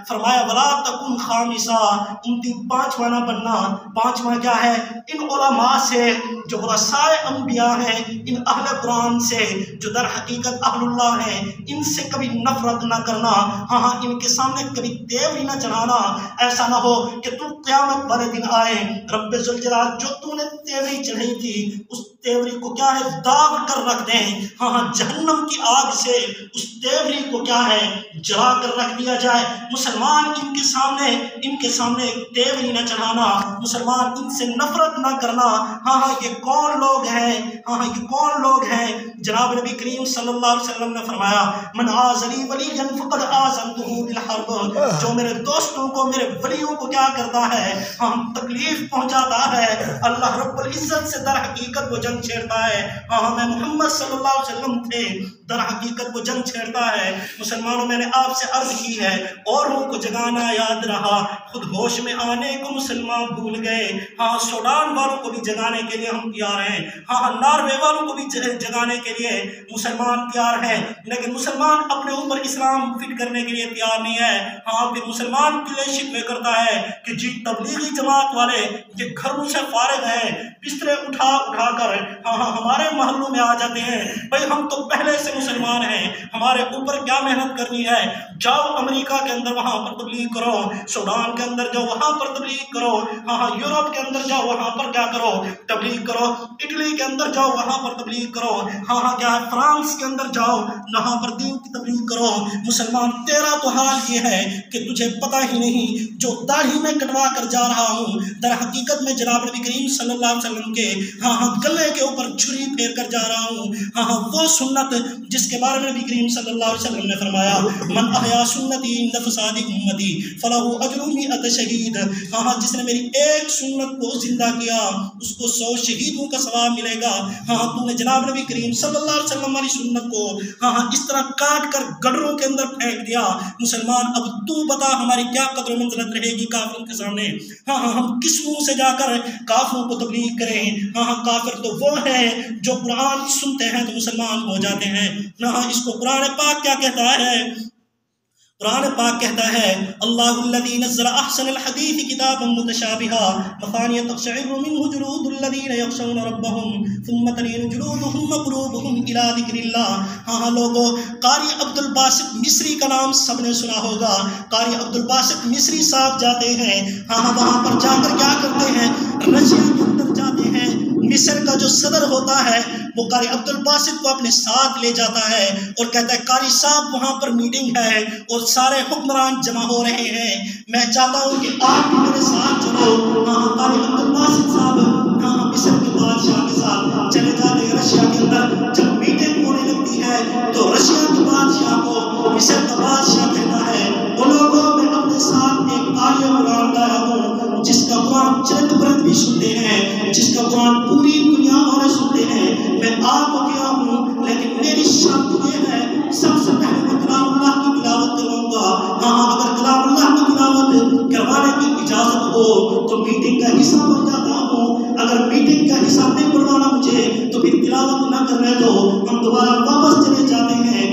فرمایا ولا تکن خامسا، ان کی 5واں نہ بننا۔ 5واں کیا ہے؟ ان علماء سے جو ورثاء انبیاء ہیں، ان اہل قرآن سے جو در حقیقت اہل اللہ ہیں، ان سے کبھی نفرت نہ کرنا، ہاں ان کے سامنے کبھی تیوری نہ چڑھانا۔ ایسا نہ ہو کہ تو قیامت والے دن آئے رب ذوالجلال جو تو نے تیوری چڑھائی تھی اس تیوری کو کیا ہے داغ کر رکھ دیں، ہاں جہنم کی آگ سے اس تیوری کو کیا ہے جلا کر رکھ دیا جائے۔ مسلمان ان کے سامنے تیوری نہ چڑھانا، مسلمان ان سے نفرت نہ کرنا۔ ہاں یہ کون لوگ ہیں؟ یہ کون لوگ ہیں؟ جناب نبی کریم صلی اللہ علیہ وسلم نے فرمایا من عازلی ولیا فقد آذنتہ بالحرب، جو میرے دوستوں کو میرے ولیوں کو کیا کرتا ہے تکلیف پہنچاتا ہے، اللہ رب العزت سے در حقیقت وہ جنگ چھیڑتا ہے۔ میں محمد صلی اللہ علیہ وسلم تھے، در حقیقت وہ جنگ چھیڑتا ہے۔ مسلمانوں میں نے آپ سے عرض کی ہے اوروں کو جگانا یاد رہا، خود ہوش میں آنے کو مسلمان بھول گئے۔ سوڈان والوں کو بھی جگانے کے لیے ہم تیار ہیں، ناروے والوں کو بھی جگانے کے لیے مسلمان تیار ہیں، لیکن مسلمان اپنے اوپر اسلام فٹ کرنے کے لیے تیار نہیں ہے۔ پھر مسلمان گلے شکوے کرتا ہے کہ جی تبلیغی جماعت والے یہ گھروں سے فارغ ہیں، بسترے اٹھا کر ہمارے محلوں میں آ جاتے ہیں۔ بھائی ہم تو پہلے سے مسلمان ہیں، ہمارے اوپر کیا محنت کرنی ہے؟ جاؤ امریکہ کے اندر وہاں پر تبلیغ کرو، سوڈان کے اندر جاؤ وہاں پر تبلیغ کرو، یورپ کے اندر جاؤ وہاں پر کیا کرو تبلیغ کرو، اٹلی کے اندر جاؤ وہاں پر تبلیغ کرو، کیا ہے فرانس کے اندر جاؤ وہاں پر دین کی تبلیغ کرو۔ مسلمان تیرا تو حال یہ ہے کہ تجھے پتہ ہی نہیں جو داڑھی میں کٹوا کر جا رہا ہوں در حقیقت میں جناب نبی کریم صلی اللہ علیہ وسلم کے گلے کے اوپر چھری پھیر کر جا رہا ہوں، وہ سنت جس کے بارے میں نبی کریم صلی اللہ علیہ وسلم نے فرمایا من احیا سنتی عند فساد امتی فلہ اجر مئۃ شہید، جس نے میری ایک سنت کو زندہ کیا اس کو 100 شہیدوں کا ثواب ملے گا۔ تو نے جناب نبی کریم صلی اللہ علیہ وسلم والی سنت کو اس طرح کاٹ کر گڈروں کے اندر پھینک دیا۔ مسلمان اب تو بتا ہماری کیا قدر و منزلت رہے گی کافروں کے سامنے؟ ہم کس منہ سے جا کر کافروں کو تبلیغ کریں؟ کافر تو وہ ہے جو قرآن سنتے ہیں تو مسلمان ہو جاتے ہیں۔ اس کو قرآن پاک کیا کہتا ہے؟ قرآن پاک کہتا ہے اللہ الذی نزل احسن الحدیث کتابا متشابہا مثانیہ تقشعر منہ جلود الذین یخشون ربہم ثم تلین جلودہم وقلوبہم الی ذکر اللہ۔ لوگوں قاری عبد الباسط مصری کا نام سب نے سنا ہوگا۔ قاری عبد الباسط مصری صاحب جاتے ہیں، وہاں پر جا کر کیا کرتے ہیں رشیا کے اندر جاتے ہیں، مصر کا جو صدر ہوتا ہے وہ قاری عبد الباسط کو اپنے ساتھ لے جاتا ہے اور کہتا ہے قاری صاحب وہاں پر میٹنگ ہے اور سارے حکمران جمع ہو رہے ہیں، میں چاہتا ہوں کہ آپ بھی میرے ساتھ چلو۔ قاری عبد الباسط صاحب مصر کے بادشاہ کے ساتھ چلے جاتے ہیں رشیا کے اندر۔ جب میٹنگ ہونے لگتی ہے تو رشیا کے بادشاہ کو مصر کا بادشاہ کہتا ہے وہ لوگوں میں اپنے ساتھ ایک قاری قرآن لایا ہوں جس کا قرآن چند برد بھی سنتے ہیں، جس کا قرآن پوری دنیا والے سنتے ہیں، میں آپ کو کیا ہوں لیکن میری شرط یہ ہے سب سے پہلے میں کلام اللہ کی تلاوت کروں گا۔ اگر کلام اللہ کی تلاوت کروانے کی اجازت ہو تو میٹنگ کا حصہ بن جاتا ہوں، اگر میٹنگ کا حصہ نہیں بنوانا مجھے تو پھر تلاوت نہ کرنے دو، ہم دوبارہ واپس چلے جاتے ہیں۔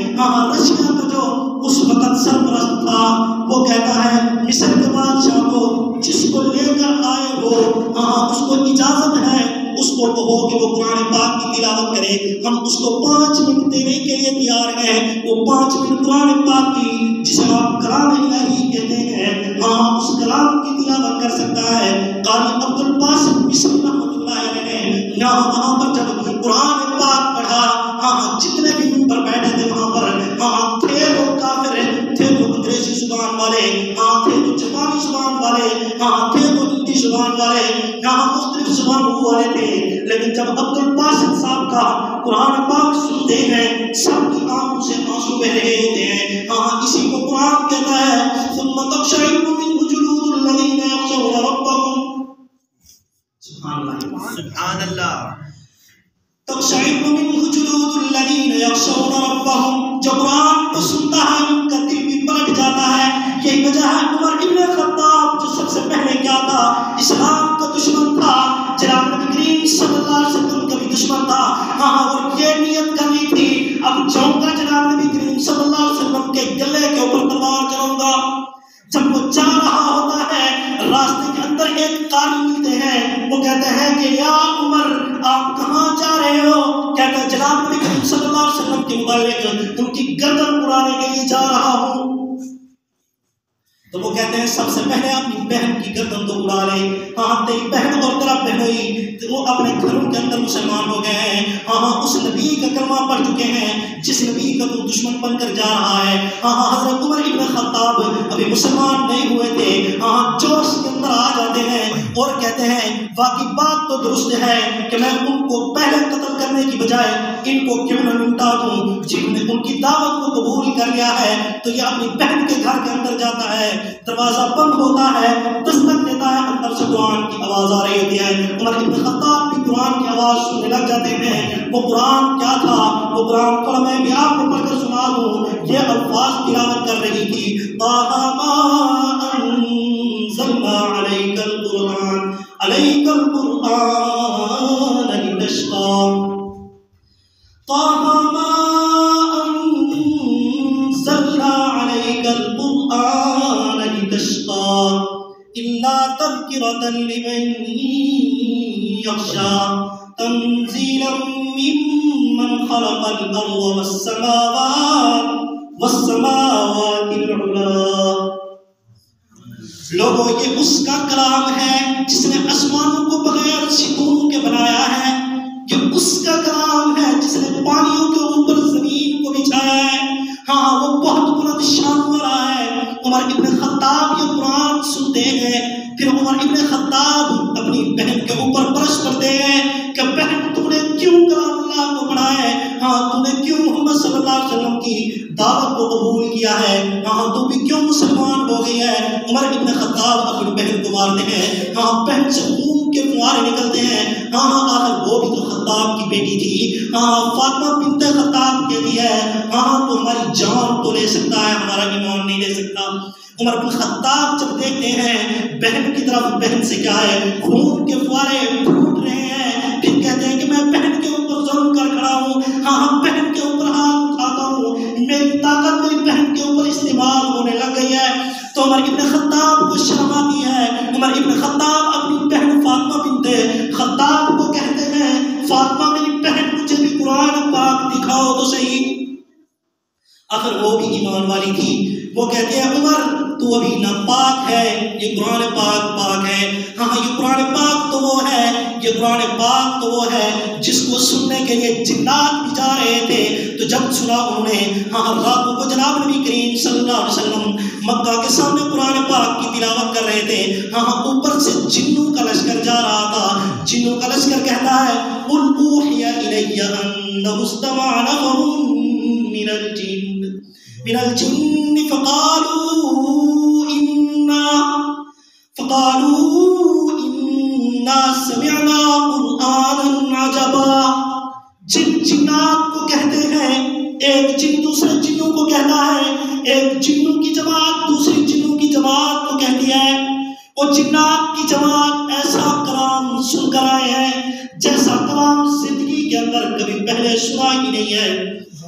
رشیا کا جو اس وقت سرپرست تھا وہ کہتا ہے مصر کے بادشاہ کو جس کو لے کر آئے ہو اس کو اجازت ہے اس کو کہو کہ وہ قرآن پاک کی تلاوت کرے، ہم اس کو 5 منٹ دینے کے لیے تیار ہیں۔ وہ 5 منٹ قرآن پاک کی جسے آپ کلام الہی کہتے ہیں اس کلام کی تلاوت کر سکتا ہے۔ قاری عبد الباسط مصری رحمۃ اللہ علیہ نے وہاں پر جب قرآن پاک پڑھا جتنے بھی منبر بیٹھے تھے وہاں پر تھے تو کافر، تھے تو انگریزی زبان والے، تھے تو جاپانی زبان والے، تھے تو ہندی زبان والے، مختلف مسلمان ہوئے تھے، لیکن جب عبد الباسط صاحب کا قرآن پاک سنتے ہیں سب کی آنکھوں سے آنسو بہ رہے ہوتے ہیں۔ ہاں اسی کو قرآن کہتا ہے ثم تقشعر منه جلود الذين يخشون ربهم، سبحان اللہ سبحان اللہ، تقشعر منه جلود الذين يخشون ربهم، جب قرآن کو سنتا ہے ان کا دل بھی پلٹ جاتا ہے۔ یہی وجہ ہے عمر ابن خطاب جو سب سے پہلے کیا تھا، اسلام کا دشمن تھا، جناب نبی کریم صلی اللہ علیہ وسلم کا بھی دشمن تھا، ہاں اور یہ نیت کرنی تھی اب جاؤں گا جناب نبی کریم صلی اللہ علیہ وسلم کے گلے کے اوپر تلوار چلاؤں گا۔ جب وہ جا رہا ہوتا ہے راستے کے اندر ایک قاری ملتے ہیں، وہ کہتے ہیں کہ یا عمر آپ کہاں جا رہے ہو؟ کہتا ہے جناب نبی کریم صلی اللہ علیہ وسلم کے متعلق ان کی گردن اڑانے کے لیے جا رہا ہوں۔ تو وہ کہتے ہیں سب سے پہلے اپنی بہن کی گردن تو اڑا لے، ہاں تیری بہن اور تیرا بہنوئی وہ اپنے گھروں کے اندر مسلمان ہو گئے ہیں، ہاں اس نبی کا کلمہ پڑھ چکے ہیں جس نبی کا تو دشمن بن کر جا رہا ہے۔ ہاں حضرت عمر ابن خطاب ابھی مسلمان نہیں ہوئے تھے، ہاں جوش کے اندر آ جاتے ہیں اور کہتے ہیں واقعی بات تو درست ہے کہ میں ان کو پہلے قتل کرنے کی بجائے ان کو کیوں نہ نمٹا دوں، جن نے ان کی دعوت کو قبول کر لیا ہے تو یہ اپنی بہن کے گھر کے اندر جاتا ہے، دروازہ بند ہوتا ہے، دستک دیتا ہے، اندر سے قرآن کی آواز آ رہی ہوتی ہے۔ عمر ابن خطاب بھی قرآن کی آواز سننے لگ جاتے ہیں۔ وہ قرآن کیا تھا؟ وہ قرآن کو میں بھی آپ کو پڑھ کر سنا دوں، یہ الفاظ تلاوت کر رہی تھی طٰہَ مَا أَنزَلْنَا عَلَيْكَ الْقُرْآنَ لِتَشْقَىٰ، طٰہَ مَا أَنزَلْنَا عَلَيْكَ الْقُرْآنَ لِتَشْقَىٰ إِلَّا تَذْكِرَةً لِمَن يَخْشَىٰ تَنزِيلًا مِّمَّنْ خَلَقَ الْأَرْضَ وَالسَّمَاوَاتِ الْعُلَىٰ۔ لوگوں یہ اس کا کلام ہے جس نے آسمانوں کو بغیر ستونوں کے بنایا ہے، یہ اس کا کلام ہے جس نے پانیوں کے اوپر زمین کو بچھایا ہے، ہاں وہ بہت بلند شان والا ہے۔ عمر ابن خطاب یہ قرآن سنتے ہیں، پھر عمر ابن خطاب اپنی بہن کے اوپر برش کرتے ہیں کہ بہن تو نے کیوں کلام اللہ کو پڑھا ہے، ہاں تو نے کیوں محمد صلی اللہ علیہ وسلم کی دعوت کو قبول کیا ہے، ہاں تو بھی کیوں مسلمان ہو گئی ہے۔ عمر ابن خطاب اپنی بہن کو مارتے ہیں، ہاں بہن سے خون کے فوارے نکلتے ہیں، ہاں آخر وہ بھی تو خطاب کی بیٹی تھی، ہاں فاطمہ بنت خطاب کہتی ہے ہاں تو ہماری جان تو لے سکتا ہے ہمارا ایمان نہیں لے سکتا۔ عمر بن خطاب جب دیکھتے ہیں بہن کی طرف، بہن سے کیا ہے خون کے فوارے پھوٹ رہے ہیں، پھر کہتے ہیں کہ میں بہن کے اوپر ظلم کر کھڑا ہوں، ہاں بہن کے اوپر ہاتھ اٹھاتا ہوں، میری طاقت میری بہن کے اوپر استعمال ہونے لگ گئی ہے۔ تو عمر ابن خطاب کو شرم آتی ہے، عمر ابن خطاب اپنی بہن فاطمہ بنت خطاب کو کہتے ہیں فاطمہ میری بہن مجھے بھی قرآن پاک دکھاؤ تو صحیح، آخر وہ بھی ایمان والی تھی۔ وہ کہتے ہیں عمر تو ابھی ناپاک ہے، یہ قرآن پاک ہے، ہاں یہ قرآن پاک تو وہ ہے، یہ قرآن پاک تو وہ ہے جس کو سننے کے لیے جنات بھی جا رہے تھے۔ تو جب سنا انہوں نے، ہاں راتوں کو جناب نبی کریم صلی اللہ علیہ وسلم مکہ کے سامنے قرآن پاک کی تلاوت کر رہے تھے، ہاں اوپر سے جنوں کا لشکر جا رہا تھا، جنوں کا لشکر کہتا ہے قُلْ أُوحِيَ إِلَيَّ أَنَّهُ اسْتَمَعَ نَفَرٌ من الجن فقالوا إنا سمعنا قرآنا عجبا۔ جنات کو کہتے ہیں، ایک جن دوسرے جنوں کو کہتا ہے، ایک جنوں کی جماعت دوسری جنوں کی جماعت کو کہتی ہے، اور جنات کی جماعت ایسا کلام سن کر آئے ہیں جیسا کلام زندگی کے اندر کبھی پہلے سنا ہی نہیں ہے۔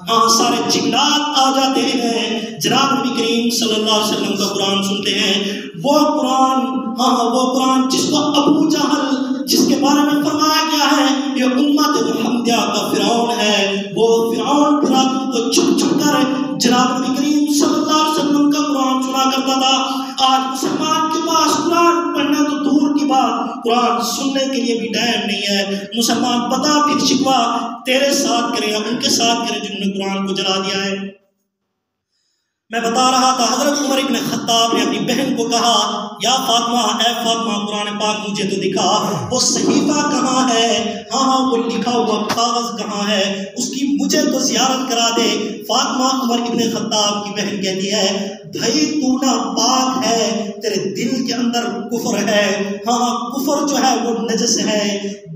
ہاں سارے جنات آ جاتے ہیں، جناب نبی کریم صلی اللہ علیہ وسلم کا قرآن سنتے ہیں، وہ قرآن، ہاں وہ قرآن جس کو ابو جہل، جس کے بارے میں فرمایا گیا ہے یہ امت محمدیہ کا فرعون ہے، وہ فرعون راتوں کو چھپ چھپ کر جناب نبی کریم صلی اللہ علیہ وسلم کا قرآن سنا کرتا تھا۔ آج مسلمان کے پاس قرآن پڑھنا تو دور کی بات، قرآن سننے کے لیے بھی ٹائم نہیں ہے۔ مسلمان بتا پھر شکوا تیرے ساتھ کرے یا ان کے ساتھ کرے جنہوں نے قرآن کو جلا دیا ہے۔ میں بتا رہا تھا حضرت عمر ابن خطاب نے اپنی بہن کو کہا یا فاطمہ، اے فاطمہ قرآن پاک مجھے تو دکھا وہ صحیفہ کہاں ہے، ہاں وہ لکھا ہوا کاغذ کہاں ہے، اس کی مجھے تو زیارت کرا دے۔ فاطمہ عمر ابن خطاب کی بہن کہتی ہے بھائی تو نا پاک ہے، تیرے دل کے اندر کفر ہے، ہاں کفر جو ہے وہ نجس ہے،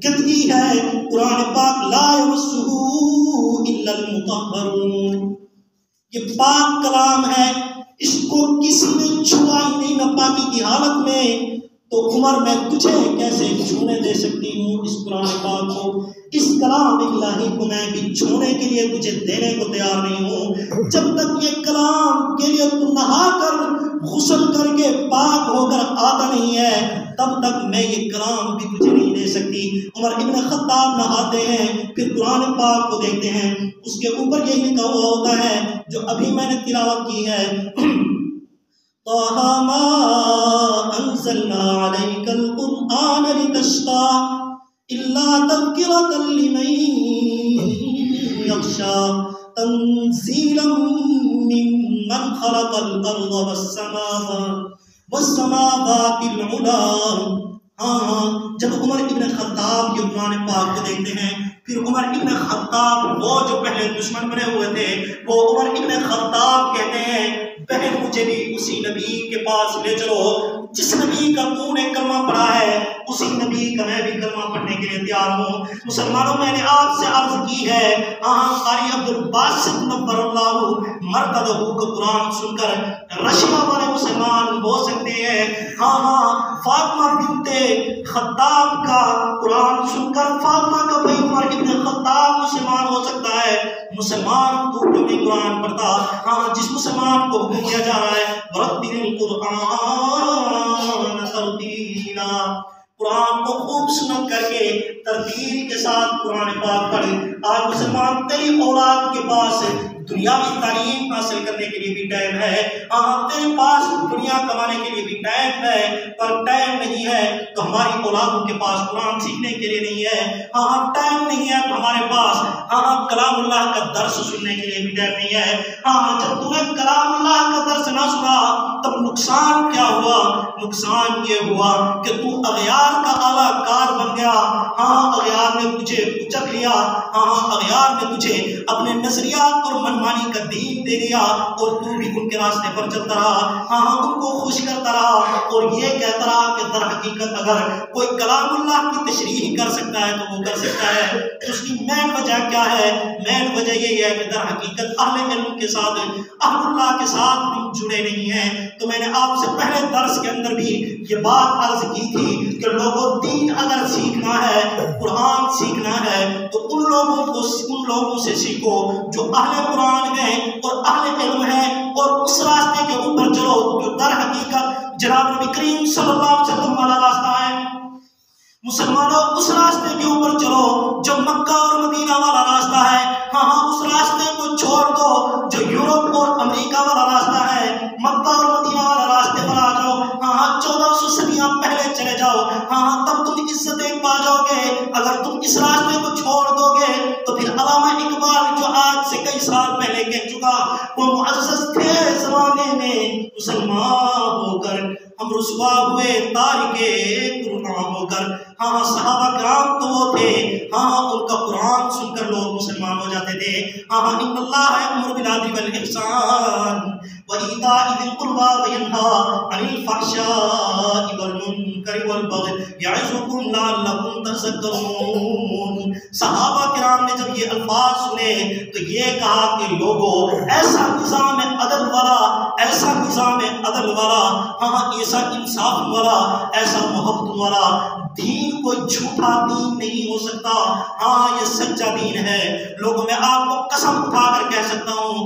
گندگی ہے۔ قرآن پاک لا یمسہ الا المطہرون، یہ پاک کلام ہے، اس کو کسی نے چھوا ہی نہیں ناپاکی کی حالت میں، تو عمر میں تجھے کیسے چھونے دے سکتی ہوں اس قرآن پاک کو، اس کلام الہی کو میں بھی چھونے کے لیے تجھے دینے کو تیار نہیں ہوں۔ جب تک یہ کلام کے لیے تو نہا کر غسل کر کے پاک ہو کر آتا نہیں ہے تب تک میں یہ کلام بھی تجھے نہیں دے سکتی۔ عمر ابن خطاب نہاتے ہیں، پھر قرآن پاک کو دیکھتے ہیں، اس کے اوپر یہی لکھا ہوا ہوتا ہے جو ابھی میں نے تلاوت کی ہے، طه ما أنزلنا عليك القرآن لتشقى إلا تذكرة لمن يخشى تنزيلا ممن خلق الأرض والسماوات العلى۔ جب عمر ابن خطاب یہ قرآن پاک کو دیکھتے ہیں، پھر عمر ابن خطاب وہ جو پہلے دشمن بنے ہوئے تھے وہ عمر ابن خطاب کہتے ہیں بہن مجھے بھی اسی نبی کے پاس لے چلو جس نبی کا تو نے کلمہ پڑھا ہے، اسی نبی کا میں بھی کلمہ پڑھنے کے لیے تیار ہوں۔ مسلمانوں میں نے آپ سے عرض کی ہے، قاری عبد الباسط نور اللہ مرتدہ کو قرآن سن کر رشیا والے مسلمان ہو سکتے ہیں۔ فاطمہ بنت خطاب کا قرآن سن کر فاطمہ کا بھائی عمر ابن خطاب مسلمان ہو سکتا ہے۔ مسلمان تو کبھی قرآن پڑھتا، جس مسلمان کو حکم دیا جا رہا ہے ورتل القرآن ترتیلا، قرآن کو خوب سنت کر کے ترتیل کے ساتھ قرآن پاک پڑھ۔ آج مسلمان تیری اولاد کے پاس دنیاوی تعلیم حاصل کرنے کے لیے بھی ٹائم ہے، تیرے پاس دنیا کمانے کے لیے بھی ٹائم ہے، پر ٹائم نہیں ہے تو ہماری اولادوں کے پاس قرآن سیکھنے کے لیے نہیں ہے، ٹائم نہیں ہے تو ہمارے پاس کلام اللہ کا درس سننے کے لیے بھی ٹائم نہیں ہے۔ جب تمہیں کلام اللہ کا درس نہ سنا تب نقصان کیا ہوا؟ نقصان یہ ہوا کہ تو اغیار کا اعلیٰ کار بن گیا، اغیار نے تجھے کچک لیا، اغیار نے تجھے اپنے نظریات اور منمانی کا دین دے دیا اور تو بھی ان کے راستے پر چلتا رہا، ان کو خوش کرتا رہا اور یہ کہتا رہا کہ در حقیقت اگر کوئی کلام اللہ کی تشریح کر سکتا ہے تو وہ کر سکتا ہے۔ اس کی مین وجہ کیا ہے؟ مین وجہ یہی ہے کہ در حقیقت اہل علم کے ساتھ، اہل اللہ کے ساتھ ہم جڑے نہیں ہیں۔ تو میں نے آپ سے پہلے درس کے اندر بھی یہ بات عرض کی تھی کہ لوگوں دین اگر سیکھنا ہے، قرآن سیکھنا ہے تو ان لوگوں سے سیکھو جو اہل قرآن ہیں اور اہل علم ہیں، اور اس راستے کے اوپر چلو جو در حقیقت جناب نبی کریم صلی اللہ علیہ وسلم والا راستہ ہے۔ مسلمانوں اس راستے کے اوپر چلو جو مکہ اور مدینہ والا راستہ ہے، اس راستے کو چھوڑ دو جو یورپ اور امریکہ والا راستہ ہے، مکہ اور مدینہ والا راستے پر آ جاؤ، 1400 صدیاں پہلے چلے جاؤ، تب تم عزتیں پا جاؤ گے۔ اگر تم اس راستے کو چھوڑ دو گے تو پھر علامہ اقبال جو آج سے کئی سال پہلے کہہ چکا، وہ معزز تھے زمانے میں مسلمان ہو کر ہم رسوا ہوئے تارکے قرآن ہو کر۔ صحابہ کرام تو وہ تھے، ان کا قرآن سن کر لوگ مسلمان ہو جاتے تھے۔ ان اللہ یأمر بالعدل والإحسان وإيتاء ذي القربى وينهى عن الفحشاء والمنكر والبغي يعظكم لعلكم تذكرون۔ صحابہ کرام نے جب یہ الفاظ سنے تو یہ کہا کہ لوگوں ایسا نظام عدل والا، ایسا نظام عدل والا، ایسا انصاف والا، ایسا محبت والا دین کوئی جھوٹا دین نہیں ہو سکتا، یہ سچا دین ہے۔ لوگوں میں آپ کو قسم اٹھا کر کہہ سکتا ہوں،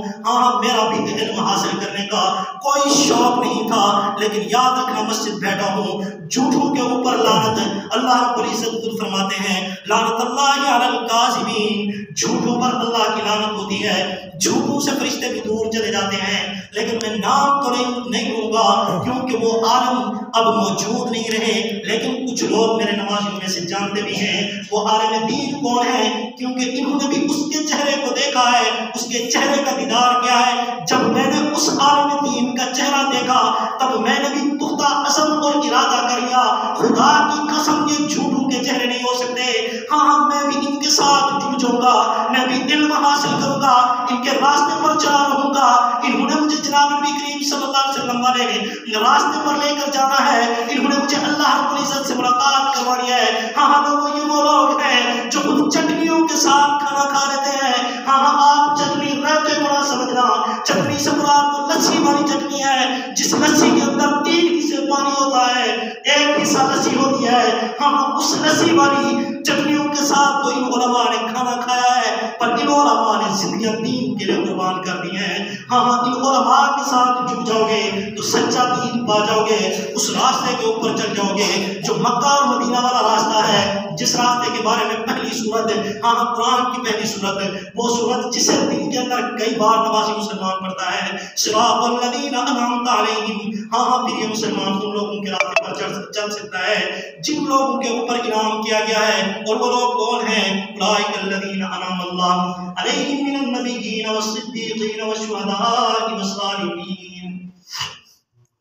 میرا بھی علم حاصل کرنے کا کوئی شوق نہیں تھا، لیکن یاد رکھنا مسجد بیٹھا ہوں، جھوٹوں کے اوپر لعنت اللہ رب العزت خود فرماتے ہیں لعنت اللہ علی الکاذبین، جھوٹوں پر اللہ کی لعنت ہوتی ہے، جھوٹوں سے فرشتے بھی دور چلے جاتے ہیں۔ لیکن میں نام تو نہیں لوں گا کیونکہ وہ عالم اب موجود نہیں رہے، لیکن کچھ لوگ میرے نمازیوں میں سے جانتے بھی ہیں وہ عالم دین کون ہے، کیونکہ انہوں نے بھی اس کے چہرے کو دیکھا ہے، اس کے چہرے کا دیدار کیا ہے۔ جب میں نے اس عالم دین کا چہرہ دیکھا تب میں نے بھی پختہ عزم اور ارادہ کر لیا، خدا کی قسم یہ جھوٹوں کے چہرے نہیں ہو سکتے، ہاں میں بھی ان کے ساتھ جڑ جاؤں گا، میں بھی علم حاصل کروں گا، ان کے راستے پر چلا رہوں گا۔ انہوں نے مجھے جناب نبی کریم صلی اللہ علیہ وسلم والے راستے پر لے کر جانا ہے، انہوں نے مجھے اللہ رب العزت سے ملاقات کروانی ہے۔ ہاں لوگوں یہ وہ لوگ ہیں جو خود چٹنیوں کے ساتھ کھانا کھا لیتے ہیں۔ ہاں آپ چٹنی رہتے بڑا سمجھنا، چٹنی سے مراد وہ لسی والی چٹنی ہے جس لسی کے اندر 3 حصے پانی ہوتا ہے، 1 حصہ لسی ہوتی ہے۔ ہاں اس لسی والی چٹنیوں کے ساتھ تو ان علماء نے کھانا کھایا ہے، پر ان علماء نے زندگیاں دین کے لیے قربان کر دی ہیں۔ ہاں ان علماء کے ساتھ جڑ جاؤ گے تو سچا دین پا جاؤ گے، اس راستے کے اوپر چل جاؤ گے جو مکہ اور مدینہ والا راستہ ہے، جس راستے کے بارے میں پہلی سورت ہاں قرآن کی پہلی سورت، وہ سورت جسے دن کے اندر کئی بار نمازی مسلمان پڑھتا ہے، صراط الذین انعمت علیہم۔ ہاں پھر یہ مسلمان ان لوگوں کے راستے پر چل سکتا ہے جن لوگوں کے اوپر انعام کیا گیا ہے، اور وہ لوگ کون ہیں؟ اولئک الذین انعم اللہ علیہم من النبیین والصدیقین والشہداء والصالحین۔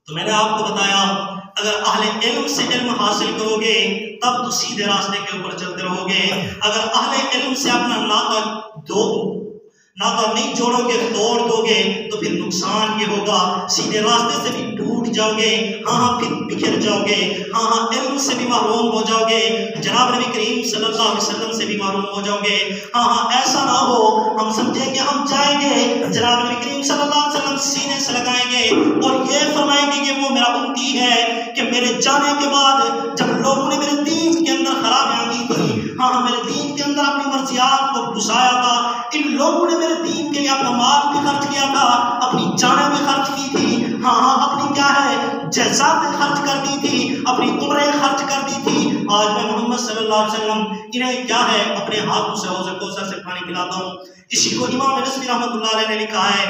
تو میں نے آپ کو بتایا اگر اہل علم سے علم حاصل کرو گے تب تو سیدھے راستے کے اوپر چلتے رہو گے، اگر اہل علم سے اپنا ناطا نہیں جوڑو گے، توڑ دو گے تو پھر نقصان یہ ہوگا، سیدھے راستے سے بھی ٹوٹ جاؤ گے، ہاں پھر بکھر جاؤ گے، ہاں علم سے بھی محروم ہو جاؤ گے، جناب نبی کریم صلی اللہ علیہ وسلم سے بھی محروم ہو جاؤ گے۔ ہاں ایسا نہ ہو ہم سمجھیں کہ ہم جائیں گے جناب نبی کریم صلی اللہ علیہ وسلم سینے سے لگائیں گے اور یہ فرمائیں گے کہ وہ میرا امتی ہے، کہ میرے جانے کے بعد جب لوگوں نے میرے دین کے اندر خرابیاں کی تھی، ہاں میرے دین کے اندر اپنی مرضیات کو گھسایا تھا، ان لوگوں نے میرے دین کے لیے اپنا مال بھی خرچ کیا تھا، اپنی جانیں بھی خرچ کی تھی، ہاں اپنی کیا ہے جائیدادیں خرچ کر دی تھی، اپنی عمریں خرچ کر دی تھی۔ آج میں محمد صلی اللہ علیہ وسلم انہیں کیا ہے اپنے ہاتھوں سے حوض کوثر سے پانی پلاتا ہوں۔ اسی کو امام نصفی رحمۃ اللہ علیہ نے لکھا ہے،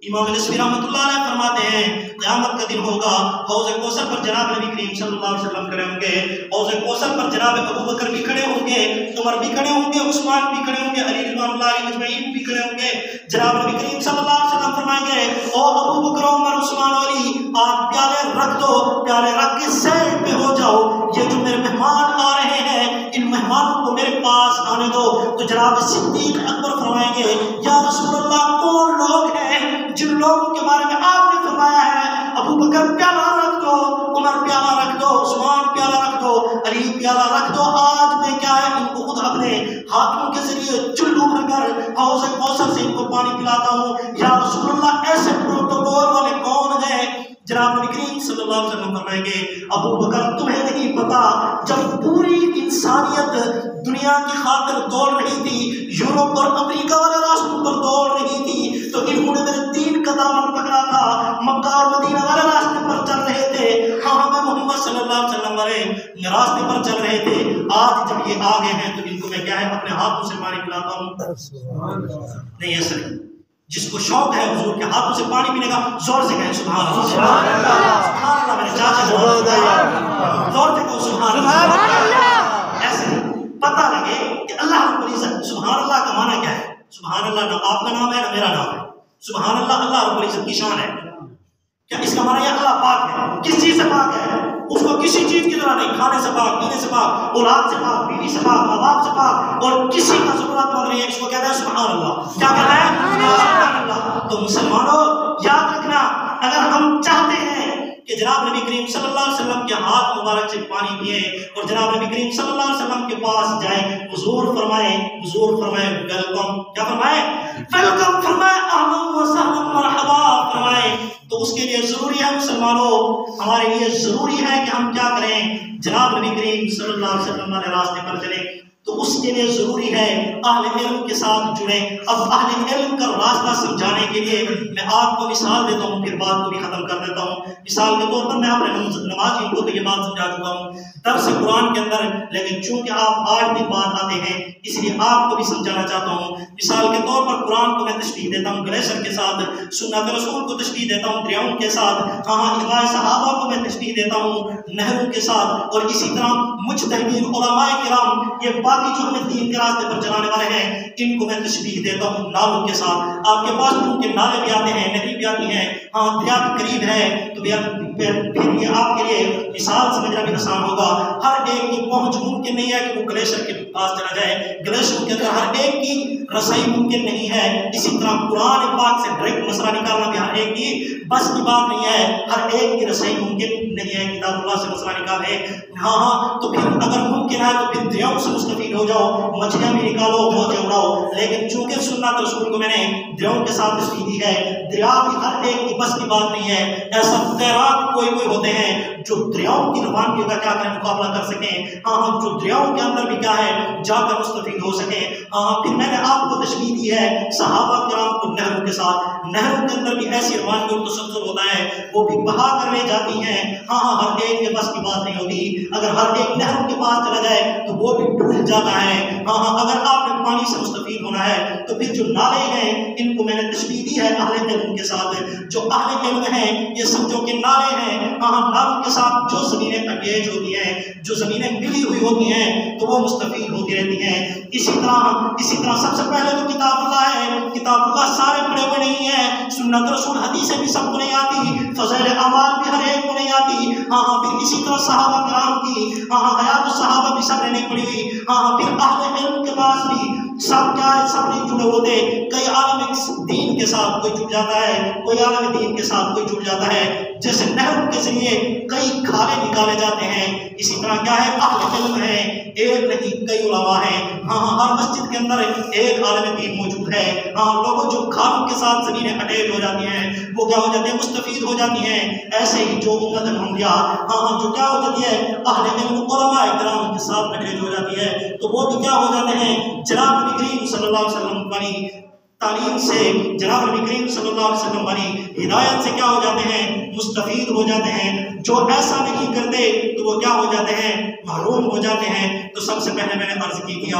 امام نصفی رحمۃ اللہ علیہ فرماتے ہیں قیامت کا دن ہوگا، حوض کوثر پر جناب نبی کریم صلی اللہ علیہ وسلم کھڑے ہوں گے، حوض کوثر پر جناب ابو بکر بھی کھڑے ہوں گے، عمر بھی کھڑے ہوں گے، عثمان بھی کھڑے ہوں گے، علی رضوان اللہ علیہ اجمعین بھی کھڑے ہوں گے۔ جناب نبی کریم صلی اللہ علیہ وسلم فرمائیں گے او ابو بکر، عمر، عثمان، علی آپ پیالے رکھ دو، پیالے رکھ کے سائڈ پہ ہو جاؤ، یہ جو میرے مہمان آ رہے ہیں ان مہمانوں کو میرے پاس آنے دو۔ تو جناب صدیق اکبر فرمائیں گے یا رسول اللہ کون لوگ ہیں جن لوگوں کے بارے میں آپ نے فرمایا ہے ابو بکر پیالہ رکھ دو، عمر پیالہ رکھ دو، عثمان پیالہ رکھ دو، علی پیالہ رکھ دو، آج میں کیا ہے ان کو خود اپنے ہاتھوں کے ذریعے چلو بھر کر حوض کوثر سے ان کو پانی پلاتا ہوں۔ یا رسول اللہ ایسے پروٹوکول والے کون ہیں؟ جناب نبی کریم صلی اللہ علیہ وسلم فرمائیں گے ابو بکر تمہیں نہیں پتا جب پوری انسانیت دنیا کی خاطر دوڑ رہی تھی، یورپ اور امریکہ والے راستوں پر دوڑ رہی تھی، تو انہوں نے میرے دین کا دامن پکڑا تھا، مکہ اور مدینہ والے راستے پر چل رہے تھے، ہاں ہمیں محمد صلی اللہ علیہ وسلم والے راستے پر چل رہے تھے۔ آج جب یہ آگے ہیں تو ان کو میں کیا ہے اپنے ہاتھوں سے پانی پلاتا ہوں۔ نہیں ایسا نہیں، جس کو شوق ہے حضور کے ہاتھوں سے پانی پینے کا زور سے کہیں سبحان اللہ، سبحان اللہ، سبحان اللہ، میرے چاچا زور سے کہو سبحان اللہ۔ ایسے پتہ لگے کہ اللہ رب العزت، سبحان اللہ کا معنی کیا ہے؟ سبحان اللہ نہ آپ کا نام ہے نہ میرا نام ہے، سبحان اللہ اللہ رب العزت کی شان ہے۔ کیا اس کا معنی ہے اللہ پاک ہے؟ کس چیز سے پاک ہے؟ اس کو کسی چیز کی طرح نہیں، کھانے سے پاک، پینے سے پاک، اولاد سے پاک، بیوی سے پاک، ماں باپ سے پاک، اور کسی کا ضرورت مند نہیں ہے، اس کو کہتے ہیں سبحان اللہ۔ کیا کہنا ہے؟ سبحان اللہ۔ تو مسلمانوں یاد رکھنا، اگر ہم چاہتے ہیں کہ جناب نبی کریم صلی اللہ علیہ وسلم کے ہاتھ مبارک سے پانی پئیں اور جناب نبی کریم صلی اللہ علیہ وسلم کے پاس جائیں، حضور فرمائیں ویلکم، کیا فرمائیں؟ ویلکم فرمائیں، اہلا و سہلا مرحبا فرمائیں۔ تو اس کے لیے ضروری ہے مسلمانوں، ہمارے لیے ضروری ہے کہ ہم کیا کریں؟ جناب نبی کریم صلی اللہ علیہ وسلم والے راستے پر چلیں۔ تو اس کے لیے ضروری ہے اہل علم کے ساتھ جڑیں۔ اب اہل علم کا راستہ سمجھانے کے لیے میں آپ کو مثال دیتا ہوں، پھر بات کو بھی ختم کر دیتا ہوں۔ مثال کے طور پر میں اپنے نمازیوں کو تو یہ بات سمجھا چکا ہوں درس قرآن کے اندر، لیکن چونکہ آپ 8 دن بعد آتے ہیں اس لیے آپ کو بھی سمجھانا چاہتا ہوں۔ مثال کے طور پر قرآن کو میں تشبیہ دیتا ہوں گلیشر کے ساتھ، سنت رسول کو تشبیہ دیتا ہوں دریاؤں کے ساتھ، اجماع صحابہ کو میں تشبیہ دیتا ہوں نہروں کے ساتھ، اور اسی طرح مجتہدین علماء کرام یہ باقی جو ہمیں دین کے راستے پر چلانے والے ہیں ان کو میں تشبیہ دیتا ہوں نالوں کے ساتھ۔ آپ کے پاس چونکہ نالے بھی آتے ہیں، نہریں بھی آتی ہیں، دریا بھی قریب ہے، تو پھر یہ آپ کے لیے مثال سمجھنا بھی آسان ہوگا۔ ہر ایک کی پہنچ ممکن نہیں ہے کہ وہ گلیشر کے پاس چلا جائے، گلیشر کے اندر ہر ایک کی رسائی ممکن نہیں ہے۔ اسی طرح قرآن پاک سے ڈائریکٹ مسئلہ نکالنا بھی ہر ایک کی بس کی بات نہیں ہے، ہر ایک کی رسائی ممکن نہیں ہے کتاب اللہ سے مسئلہ نکالے۔ تو پھر اگر ممکن ہے تو پھر دریاؤں سے مستفید ہو جاؤ، مچھلیاں بھی نکالو، موجیں اڑاؤ، لیکن چونکہ سنت رسول کو میں نے دریاؤں کے ساتھ تشبیہ دی ہے، دریا بھی ہر ایک کی بس کی بات نہیں ہے۔ ایسا تیراک کوئی ہوتے ہیں جو دریاؤں کی روانگی کا کیا کریں مقابلہ کر سکیں، جو دریاؤں کے اندر بھی کیا ہے جا کر مستفید ہو سکیں۔ پھر میں نے آپ کو تشبیہ دی ہے صحابہ کرام کو نہروں کے ساتھ، نہروں کے اندر بھی ایسی روانگی اور تسلسل ہوتا ہے، وہ بھی بہا کر لے جاتی ہیں۔ ہر ایک کے بس کی بات نہیں ہوتی، اگر ہر ایک نہروں کے پاس چلا جائے تو وہ بھی ڈوب جاتا ہے۔ اگر آپ نے پانی سے مستفید ہونا ہے تو پھر جو نالے ہیں ان کو میں نے تشبیہ دی ہے اہل علم کے ساتھ۔ جو اہل علم ہیں یہ سمجھو کہ نالے ہیں، نالوں کے ساتھ جو زمینیں اٹیچ ہوتی ہیں، جو زمینیں ملی ہوئی ہوتی ہیں تو وہ مستفید ہوتی رہتی ہیں۔ اسی طرح سب سے پہلے تو کتاب اللہ ہے، کتاب اللہ سارے پڑھے ہوئے نہیں ہیں، سنت رسول حدیثیں بھی سب کو نہیں آتی، فضائل اعمال بھی ہر ایک کو نہیں آتی۔ پھر اسی طرح صحابہ کرام کی حیات الصحابہ بھی سب نے نہیں پڑھی ہوئی۔ پھر اہل علم کے پاس بھی سب کیا ہے، سب نہیں جڑے ہوتے۔ کئی عالم دین کے ساتھ کوئی جڑ جاتا ہے، کوئی عالم دین کے ساتھ کوئی جڑ جاتا ہے، جیسے نہروں کے ذریعے کئی کھالے نکالے جاتے ہیں، اسی طرح کیا ہے اہل علم ہے، ایک نہیں کئی علماء ہیں۔ ہر مسجد کے اندر ایک عالم دین موجود ہے۔ لوگوں جو کھالوں کے ساتھ زمینیں اٹیچ ہو جاتی ہیں وہ کیا ہو جاتی ہیں، مستفید ہو جاتی ہیں۔ ایسے ہی جو امت الانبیاء جو کیا ہو جاتی ہے اہل علم علماء کرام کے ساتھ اٹیچ ہو جاتی ہے، تو وہ بھی کیا ہو جاتے ہیں جناب نبی کریم صلی اللہ علیہ وسلم والی تعلیم سے، جناب نبی کریم صلی اللہ علیہ وسلم والی ہدایت سے کیا ہو جاتے ہیں، مستفید ہو جاتے ہیں۔ جو ایسا نہیں کرتے تو وہ کیا ہو جاتے ہیں، محروم ہو جاتے ہیں۔ تو سب سے پہلے میں نے عرض کی تھی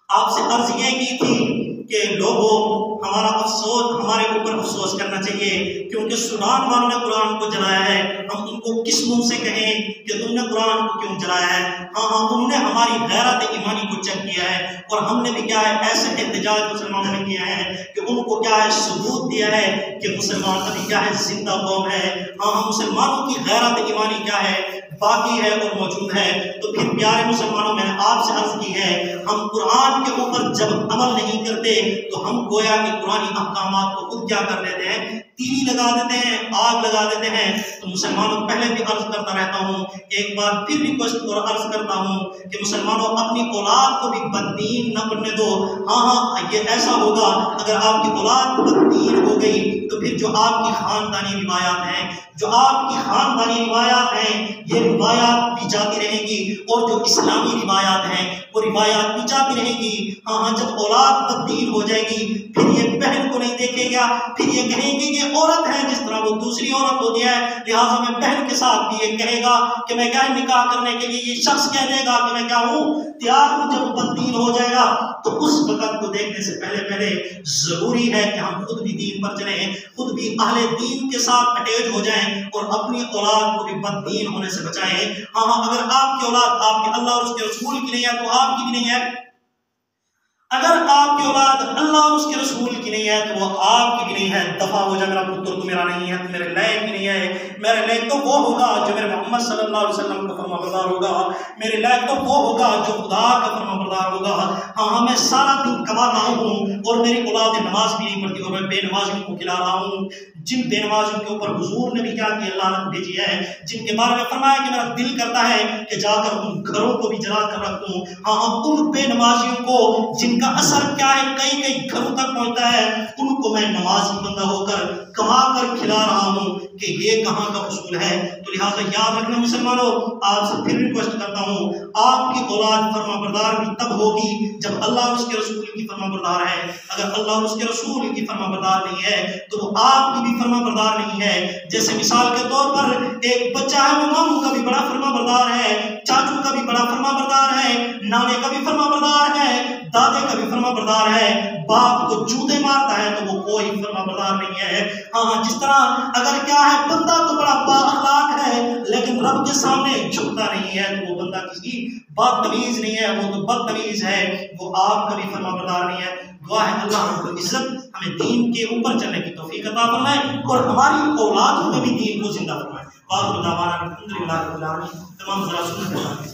آپ سے عرض یہ کی تھی کہ لوگوں ہمارے اوپر افسوس کرنا چاہیے، کیونکہ سنان والوں نے قرآن کو جلایا ہے۔ ہم ان کو کس منہ سے کہیں کہ تم نے قرآن کو کیوں جلایا ہے؟ انہوں نے ہماری غیرت ایمانی کو چیک کیا ہے، اور ہم نے بھی کیا ہے ایسے احتجاج مسلمانوں نے کیا ہے کہ ان کو کیا ہے ثبوت دیا ہے کہ مسلمان ابھی کیا ہے زندہ قوم ہے۔ مسلمانوں کی غیرت ایمانی کیا ہے، باقی ہے اور موجود ہے۔ تو پھر پیارے مسلمانوں میں نے آپ سے عرض کی ہے، ہم قرآن کے اوپر جب عمل نہیں کرتے تو ہم گویا کہ قرآنی احکامات کو خود کیا کر لیتے ہیں، تیلی لگا دیتے ہیں، آگ لگا دیتے ہیں۔ تو مسلمانوں پہلے بھی عرض کرتا رہتا ہوں، ایک بار پھر ریکویسٹ اور عرض کرتا ہوں کہ مسلمانوں اپنی اولاد کو بھی بددین نہ بننے دو۔ یہ ایسا ہوگا اگر آپ کی اولاد بددین ہو گئی تو پھر جو آپ کی خاندانی روایات ہیں، جو آپ کی خاندانی روایات ہیں، یہ روایات بھی جاتی رہیں گی، اور جو اسلامی روایات ہیں وہ روایات بھی جاتی رہیں گی۔ جب اولاد بددین ہو جائے گی پھر یہ بہن کو نہیں دیکھے گا، پھر یہ کہیں گے یہ عورت ہے جس طرح وہ دوسری عورت ہوتی ہے، لہٰذا میں بہن کے ساتھ بھی یہ کہے گا کہ میں کیا نکاح کرنے کے لیے، یہ شخص کہہ دے گا کہ میں کیا ہوں تیار ہوں۔ جب بددین ہو جائے گا تو اس وقت کو دیکھنے سے پہلے ضروری ہے کہ ہم خود بھی دین پر چلیں، خود بھی اہل دین کے ساتھ اٹیچ ہو جائیں اور اپنی اولاد کو بھی بددین ہونے سے بچائیں۔ اگر آپ کی اولاد آپ کے اللہ اور اس کے رسول کی نہیں ہے تو آپ کی بھی نہیں ہے، اگر آپ کی اولاد اللہ اور اس کے رسول کی نہیں ہے تو وہ آپ کی بھی نہیں ہے۔ دفع ہو جائے، میرا پتر تو میرا نہیں ہے، تو میرے لائق بھی نہیں ہے۔ میرے لائق تو وہ ہوگا جو میرے محمد صلی اللہ علیہ وسلم کا فرما بردار ہوگا، میرے لائق تو وہ ہوگا جو خدا کا فرما بردار ہوگا۔ میں سارا دن کما رہا ہوں اور میری اولاد نماز بھی نہیں پڑھتی اور میں بے نمازیوں کو کھلا رہا ہوں، جن بے نمازیوں کے اوپر حضور نے بھی کیا کہ لعنت بھیجی ہے، جن کے بارے میں فرمایا کہ میرا دل کرتا ہے کہ جا کر ان گھروں کو بھی جلا کر رکھ دوں۔ ان بے نمازیوں کو جن کا اثر کیا ہے کئی کئی گھروں تک پہنچتا ہے. ان کو میں نمازی بندہ ہو کر کما کر کھلا رہا ہوں کہ یہ کہاں کا اصول ہے. تو لہٰذا یاد رکھنا مسلمانوں، آپ سے پھر ریکویسٹ کرتا ہوں، آپ کی اولاد فرما بردار بھی تب ہوگی جب اللہ اور اس کے رسول کی فرما بردار ہے. اگر اللہ اور اس کے رسول کی فرما بردار نہیں ہے تو وہ آپ کی بھی فرما بردار نہیں ہے. جیسے مثال کے طور پر ایک بچہ ہے، وہ ماموں کا بھی بڑا فرما بردار ہے، چاچو کا بھی بڑا فرما بردار ہے، نانے کا بھی فرما بردار ہے، دادے کا بھی فرما بردار ہے. باپ کو جوتے مارتا ہے تو وہ کوئی فرما بردار نہیں ہے. ہاں، جس طرح اگر کیا ہے بندہ تو بڑا با اخلاق ہے لیکن رب کے سامنے جھکتا نہیں ہے تو وہ بندہ کسی بدتمیز نہیں ہے، وہ تو بدتمیز ہے، وہ آپ کا بھی فرما بردار نہیں ہے. دعا ہے اللہ رب العزت ہمیں دین کے اوپر چلنے کی توفیق عطا فرمائے اور ہماری اولادوں میں بھی دین کو زندہ فرمائے. بعض دعوانا الحمدللہ رب العالمین. تمام ذرا سنتے ہیں.